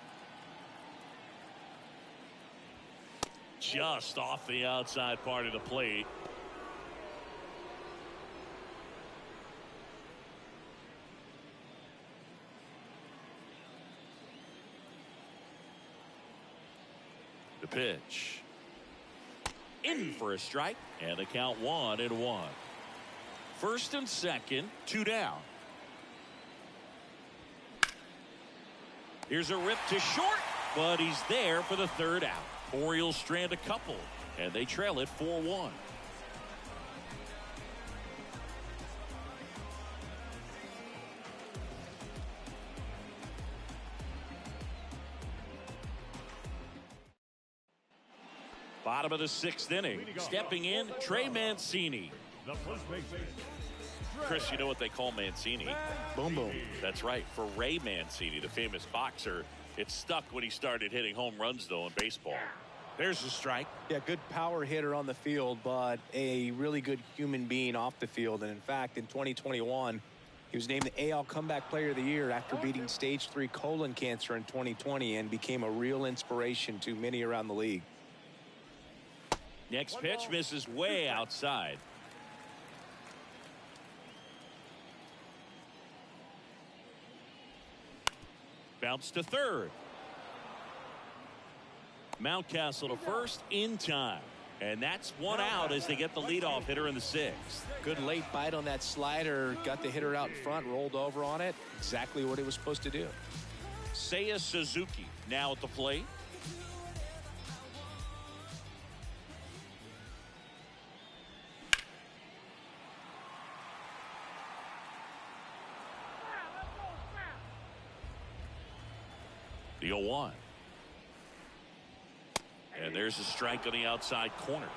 Just off the outside part of the plate. The pitch. In for a strike, and the count 1-1. First and second, 2 down. Here's a rip to short, but he's there for the 3rd out. Orioles strand a couple, and they trail it 4-1. Bottom of the 6th inning. Stepping in, Trey Mancini. The first baseman. Chris, you know what they call Mancini? Boom, boom. That's right. For Ray Mancini, the famous boxer, it stuck when he started hitting home runs, though, in baseball. There's a strike. Yeah, good power hitter on the field, but a really good human being off the field. And in fact, in 2021, he was named the AL Comeback Player of the Year after beating stage 3 colon cancer in 2020 and became a real inspiration to many around the league. Next pitch misses way outside. Bounce to third. Mountcastle to first in time. And that's one out as they get the leadoff hitter in the 6th. Good late bite on that slider. Got the hitter out in front, rolled over on it. Exactly what he was supposed to do. Seiya Suzuki now at the plate. The 0-1. And there's a strike on the outside corner.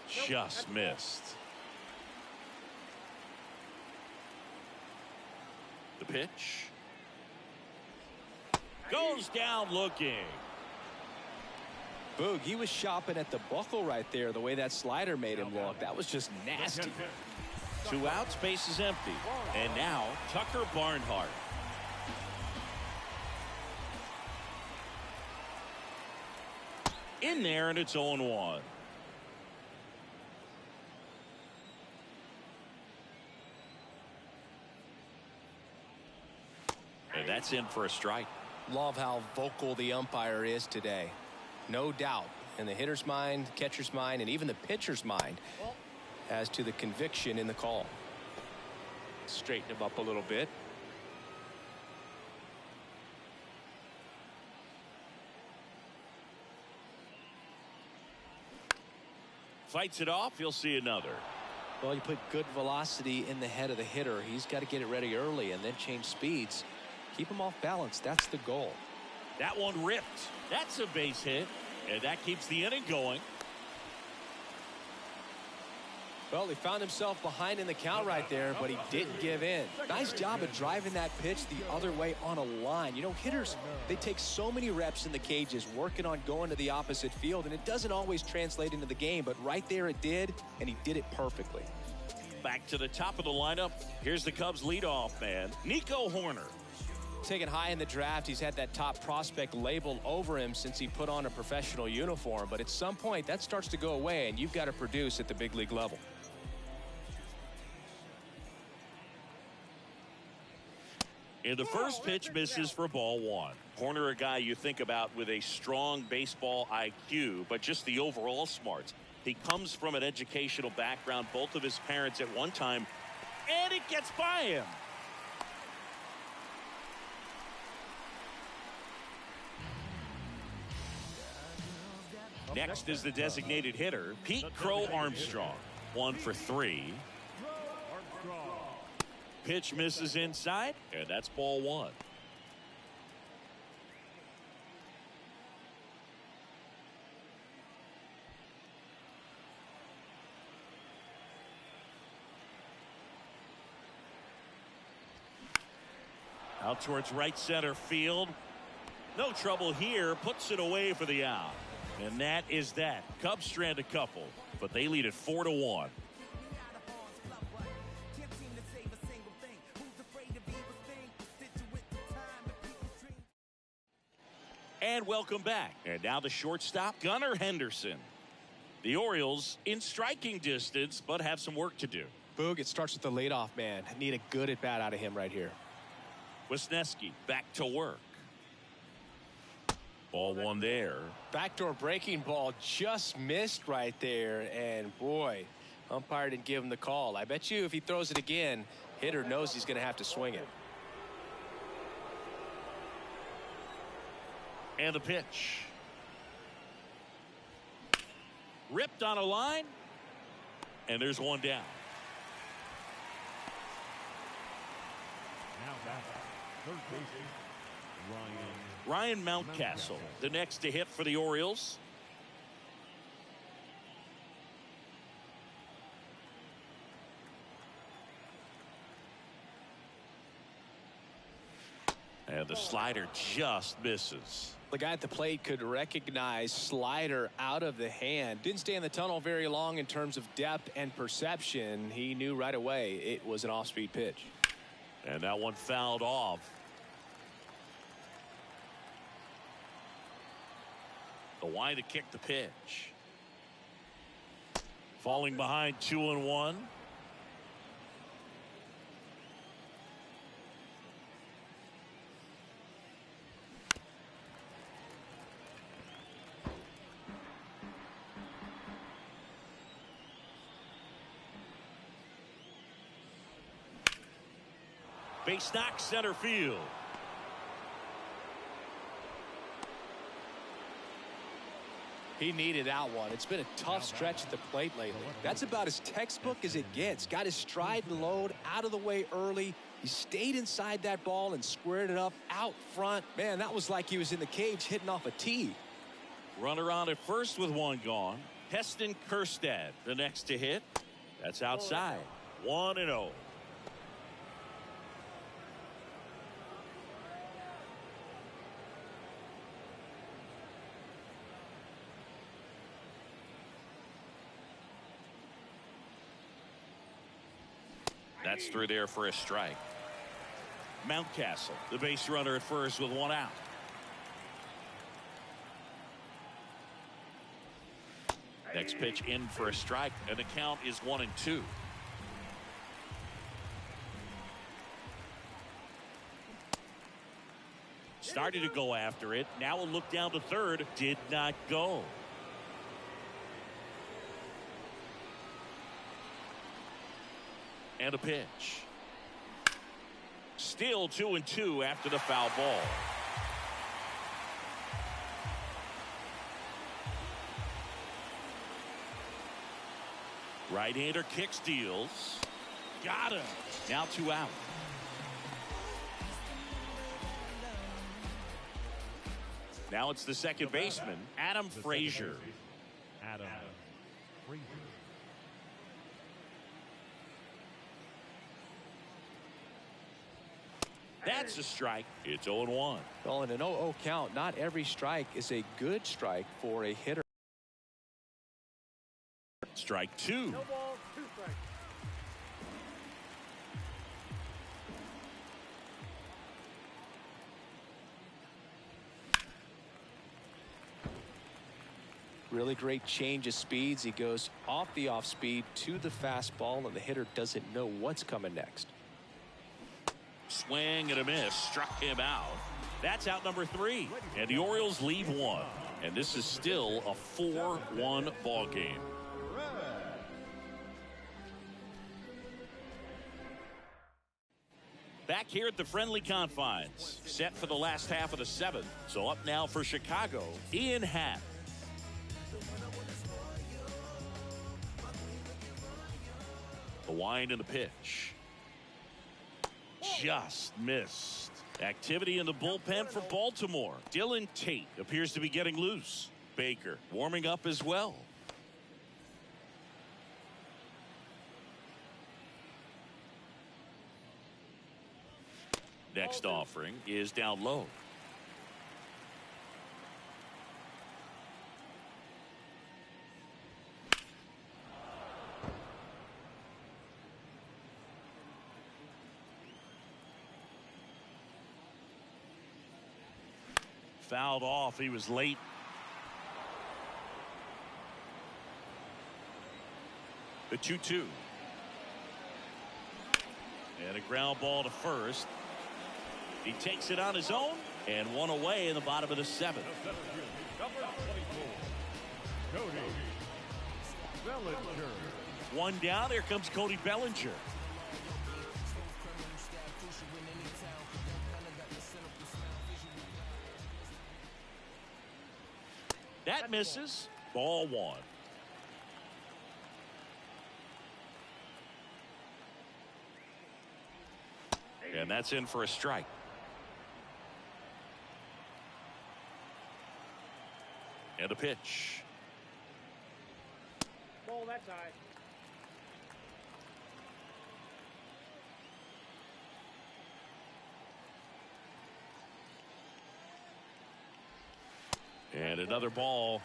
Just missed. The pitch. Goes down looking. Boog, he was shopping at the buckle right there, the way that slider made him look. That was just nasty. 2 outs, base is empty. And now Tucker Barnhart. In there, and it's 0-1. And that's in for a strike. Love how vocal the umpire is today. No doubt in the hitter's mind, catcher's mind, and even the pitcher's mind as to the conviction in the call. Straighten him up a little bit. Fights it off. You'll see another. Well, you put good velocity in the head of the hitter. He's got to get it ready early and then change speeds. Keep him off balance. That's the goal. That one ripped. That's a base hit. And that keeps the inning going. Well, he found himself behind in the count right there, but he didn't give in. Nice job of driving that pitch the other way on a line. You know, hitters, they take so many reps in the cages working on going to the opposite field, and it doesn't always translate into the game, but right there it did, and he did it perfectly. Back to the top of the lineup. Here's the Cubs leadoff man, Nico Hoerner. Taken high in the draft, he's had that top prospect label over him since he put on a professional uniform, but at some point that starts to go away, and you've got to produce at the big league level. And the first pitch misses for ball 1. Hoerner, a guy you think about with a strong baseball IQ, but just the overall smarts. He comes from an educational background, both of his parents at one time, and it gets by him. Next is the designated hitter, Pete Crow Armstrong. 1 for 3. Pitch misses inside, and that's ball 1. Out towards right center field. No trouble here. Puts it away for the out. And that is that. Cubs strand a couple, but they lead it 4-1. And welcome back. And now the shortstop, Gunnar Henderson. The Orioles in striking distance, but have some work to do. Boog, it starts with the leadoff man. Need a good at bat out of him right here. Wisniewski back to work. Ball 1 there. Backdoor breaking ball just missed right there, and boy, umpire didn't give him the call. I bet you if he throws it again, hitter knows he's going to have to swing it. And the pitch. Ripped on a line, and there's one down. Third baseman, Ryan Mountcastle, the next to hit for the Orioles. And the slider just misses. The guy at the plate could recognize slider out of the hand. Didn't stay in the tunnel very long in terms of depth and perception. He knew right away it was an off-speed pitch. And that one fouled off. The Y to kick the pitch. Falling behind 2-1. Base knock center field. He needed that one. It's been a tough stretch at the plate lately. That's about as textbook as it gets. Got his stride and load out of the way early. He stayed inside that ball and squared it up out front. Man, that was like he was in the cage hitting off a tee. Runner on at first with one gone. Heston Kjerstad, the next to hit. That's outside. 1-0. That's through there for a strike. Mountcastle, the base runner at first with one out. Next pitch in for a strike, and the count is 1-2. Started to go after it. Now a look down to third. Did not go. And a pitch. Still 2-2 after the foul ball. Right-hander kick steals. Got him. Now 2 out. Now it's the second baseman, Adam Frazier. Adam Frazier. That's a strike. It's 0-1. Well, in an 0-0 count, not every strike is a good strike for a hitter. Strike 2. No ball, 2 strikes. Really great change of speeds. He goes off the off speed to the fastball, and the hitter doesn't know what's coming next. Swing and a miss. Struck him out. That's out number 3. And the Orioles leave 1. And this is still a 4-1 ball game. Back here at the friendly confines. Set for the last half of the 7th. So up now for Chicago, Ian Happ. The wind and the pitch. Just missed. Activity in the bullpen for Baltimore. Dylan Tate appears to be getting loose. Baker warming up as well. Next offering is down low. Fouled off. He was late. The 2-2. And a ground ball to first. He takes it on his own, and one away in the bottom of the 7th. Number 24, Cody Bellinger. One down. Here comes Cody Bellinger. That misses. Ball 1. And that's in for a strike. And a pitch. Ball that time. And another ball.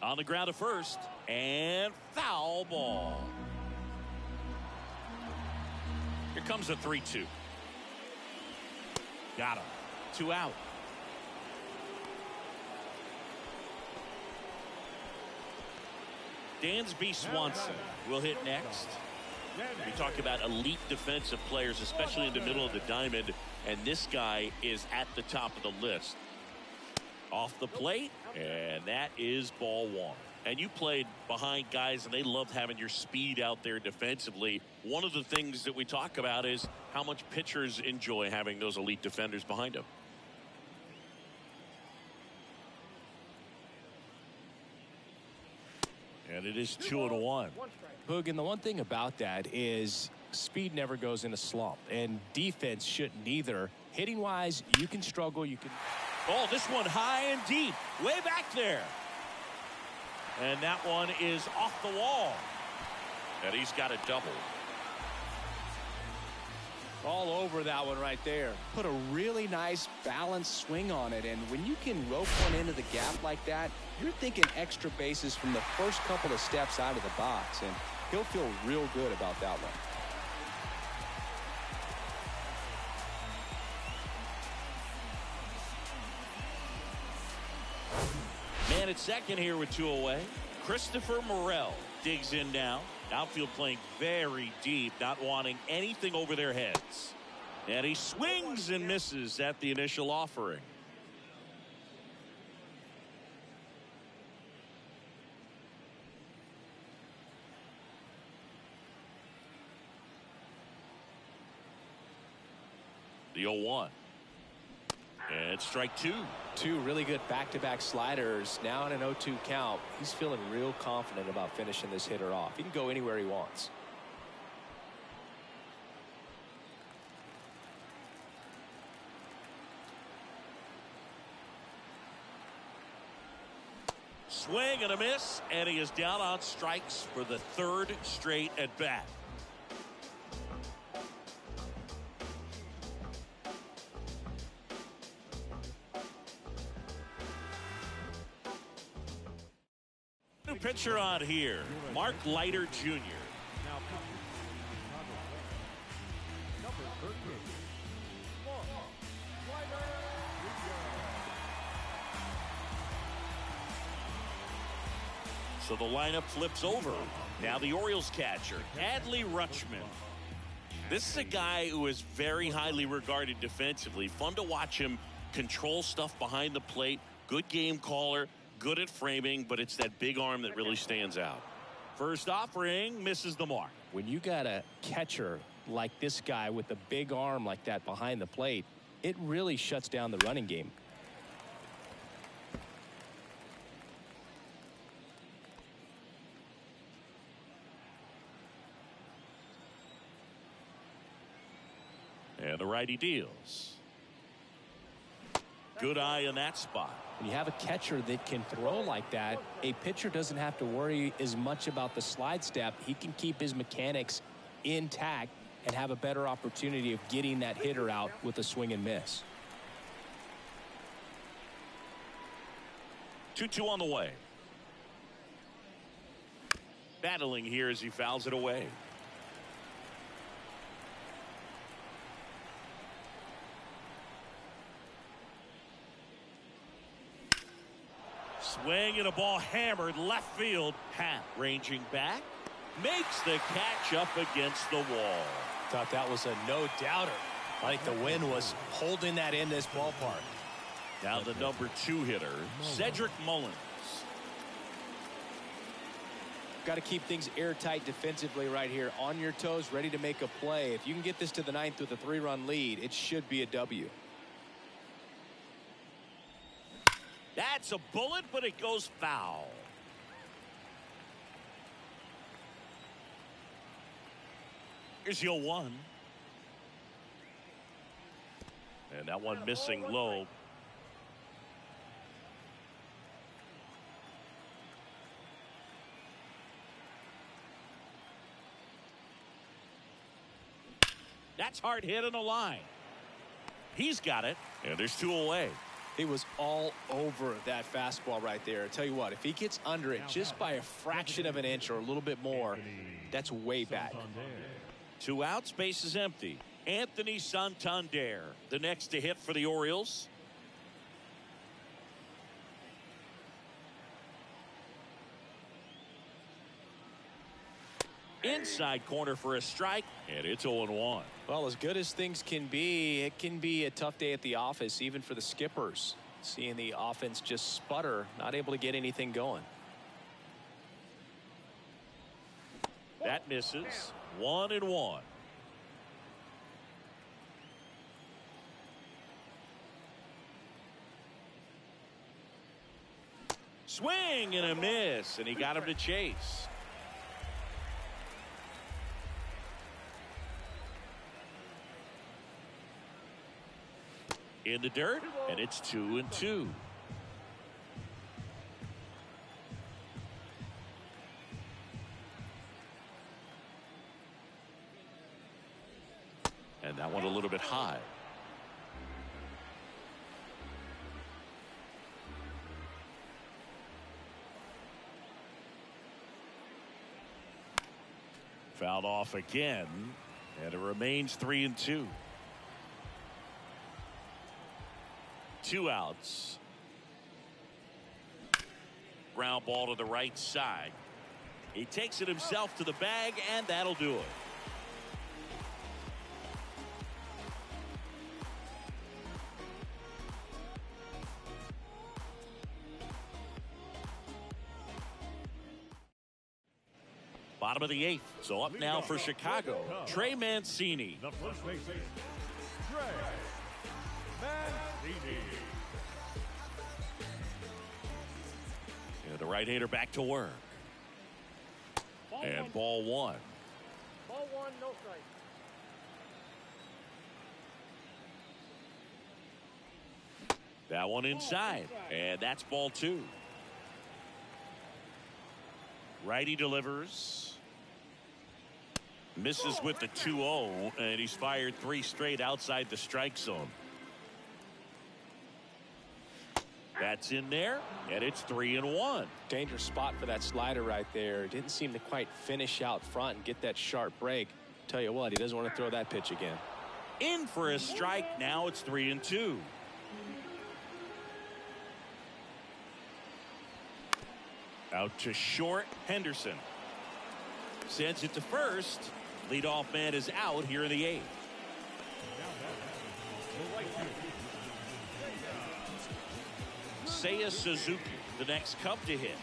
On the ground to first. And foul ball. Here comes a 3-2. Got him. 2 out. Dansby Swanson will hit next. We talk about elite defensive players, especially in the middle of the diamond, and this guy is at the top of the list. Off the plate, and that is ball 1. And you played behind guys, and they loved having your speed out there defensively. One of the things that we talk about is how much pitchers enjoy having those elite defenders behind them. And it is 2-1. Hoog, and the one thing about that is speed never goes in a slump, and defense shouldn't either. Hitting wise, you can struggle. You can. Oh, this one high and deep, way back there. And that one is off the wall. And he's got a double. All over that one right there. Put a really nice balanced swing on it, and when you can rope one into the gap like that, you're thinking extra bases from the first couple of steps out of the box, and he'll feel real good about that one. Man at second here with 2 away. Christopher Morel digs in now. Outfield playing very deep, not wanting anything over their heads. And he swings and misses at the initial offering. The 0-1. And strike 2. 2 really good back-to-back sliders. Now in an 0-2 count. He's feeling real confident about finishing this hitter off. He can go anywhere he wants. Swing and a miss, and he is down on strikes for the 3rd straight at bat. New pitcher on here, Mark Leiter Jr. So the lineup flips over. Now the Orioles catcher, Adley Rutschman. This is a guy who is very highly regarded defensively. Fun to watch him control stuff behind the plate. Good game caller, good at framing, but it's that big arm that really stands out. First offering misses the mark. When you got a catcher like this guy with a big arm like that behind the plate, it really shuts down the running game. And the righty deals. Good eye in that spot. When you have a catcher that can throw like that, a pitcher doesn't have to worry as much about the slide step. He can keep his mechanics intact and have a better opportunity of getting that hitter out with a swing and miss. 2-2 on the way. Battling here as he fouls it away. Swing and a ball hammered left field. Hat ranging back. Makes the catch up against the wall. Thought that was a no-doubter. I think the wind was holding that in this ballpark. Now the number 2 hitter, Cedric Mullins. Got to keep things airtight defensively right here. On your toes, ready to make a play. If you can get this to the 9th with a 3-run lead, it should be a W. That's a bullet, but it goes foul. Here's your 1. And that one missing low. That's hard hit on the line. He's got it, and there's 2 away. He was all over that fastball right there. I tell you what, if he gets under it just by a fraction of an inch or a little bit more, that's way back. 2 outs, base is empty. Anthony Santander, the next to hit for the Orioles. Inside corner for a strike, and it's 0-1. Well, as good as things can be, it can be a tough day at the office, even for the skippers. Seeing the offense just sputter, not able to get anything going. That misses. 1-1. Swing and a miss, and he got him to chase. In the dirt, and it's 2-2. And that one a little bit high. Fouled off again, and it remains 3-2. 2 outs. Ground ball to the right side. He takes it himself to the bag, and that'll do it. Bottom of the 8th. So up now for Chicago, Trey Mancini. The first baseman, Trey Mancini. And the right-hander back to work. And ball 1. Ball 1, no strike. That one inside, and that's ball 2. Righty delivers. Misses with the 2-0, and he's fired 3 straight outside the strike zone. That's in there, and it's 3-1. Dangerous spot for that slider right there. Didn't seem to quite finish out front and get that sharp break. Tell you what, he doesn't want to throw that pitch again. In for a strike. Now it's 3-2. Out to short. Henderson sends it to first. Leadoff man is out here in the 8th. Seiya Suzuki, the next Cub to hit.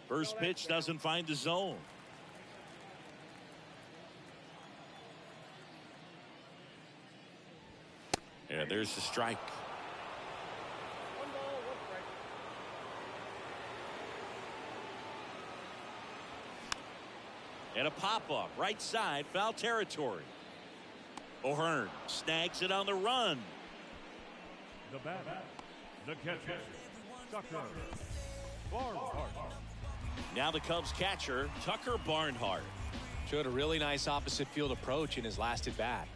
First pitch doesn't find the zone. And there's the strike. 1 ball, 1 strike. And a pop-up right side, foul territory. O'Hearn snags it on the run. The batter, the catcher, Tucker Barnhart. Now the Cubs catcher, Tucker Barnhart. Showed a really nice opposite field approach in his last at bat.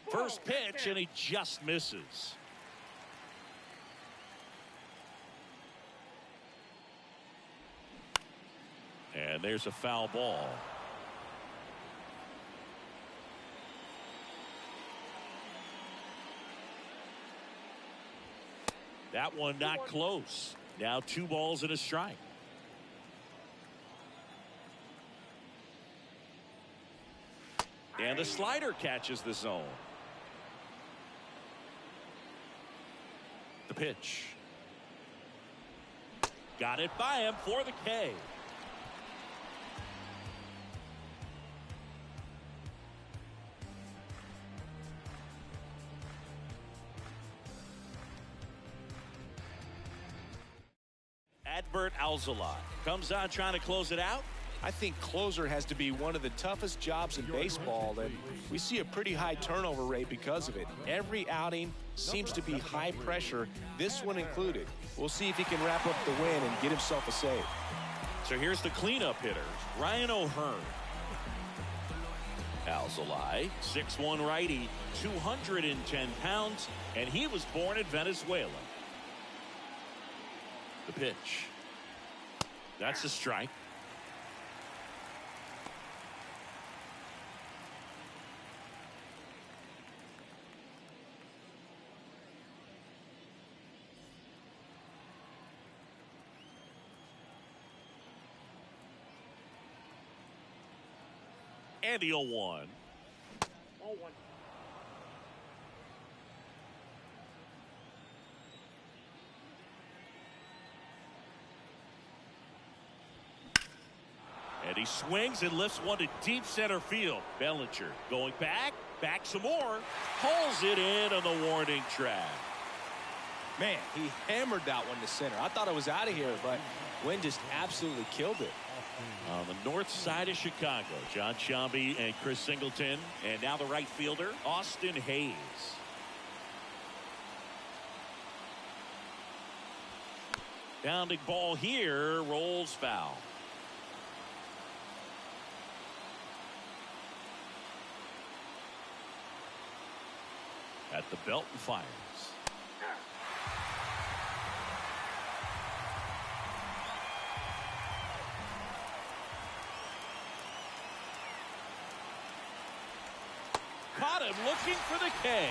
First pitch, and he just misses. And there's a foul ball. That one not close. Now 2 balls and a strike. And the slider catches the zone. The pitch. Got it by him for the K. Adbert Alzolay comes on trying to close it out. I think closer has to be one of the toughest jobs in baseball, and we see a pretty high turnover rate because of it. Every outing seems to be high pressure, this one included. We'll see if he can wrap up the win and get himself a save. So here's the cleanup hitter, Ryan O'Hearn. Alzolay, 6'1" righty, 210 pounds, and he was born in Venezuela. The pitch. That's a strike. And the 0-1. Ball one. And he swings and lifts one to deep center field. Bellinger going back some more. Pulls it in on the warning track. Man, he hammered that one to center. I thought it was out of here, but Wynn just absolutely killed it. On the north side of Chicago, John Sciambi and Chris Singleton. And now the right fielder, Austin Hayes. Bounding ball here, rolls foul. At the belt and fires. Caught him looking for the K.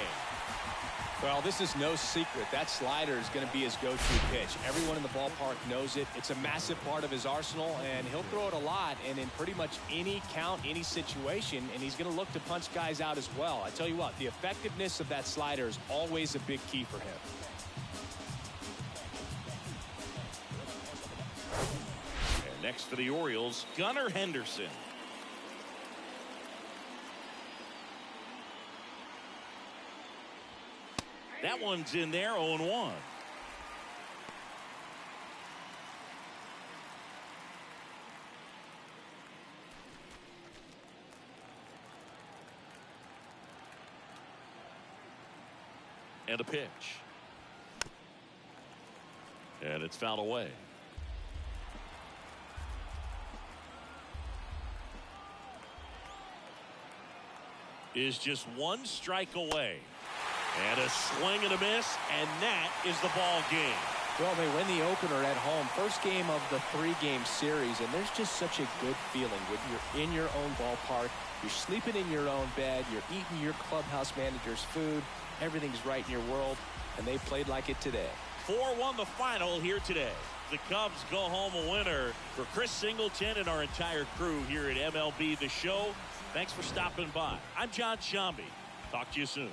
Well, this is no secret. That slider is going to be his go-to pitch. Everyone in the ballpark knows it. It's a massive part of his arsenal, and he'll throw it a lot and in pretty much any count, any situation, and he's going to look to punch guys out as well. I tell you what, the effectiveness of that slider is always a big key for him. And next for the Orioles, Gunnar Henderson. That one's in there, 0-1. And a pitch. And it's fouled away. Is just one strike away. And a swing and a miss, and that is the ball game. Well, they win the opener at home. First game of the 3-game series, and there's just such a good feeling when you're in your own ballpark. You're sleeping in your own bed. You're eating your clubhouse manager's food. Everything's right in your world, and they played like it today. 4-1 the final here today. The Cubs go home a winner. For Chris Singleton and our entire crew here at MLB The Show, thanks for stopping by. I'm John Sciambi. Talk to you soon.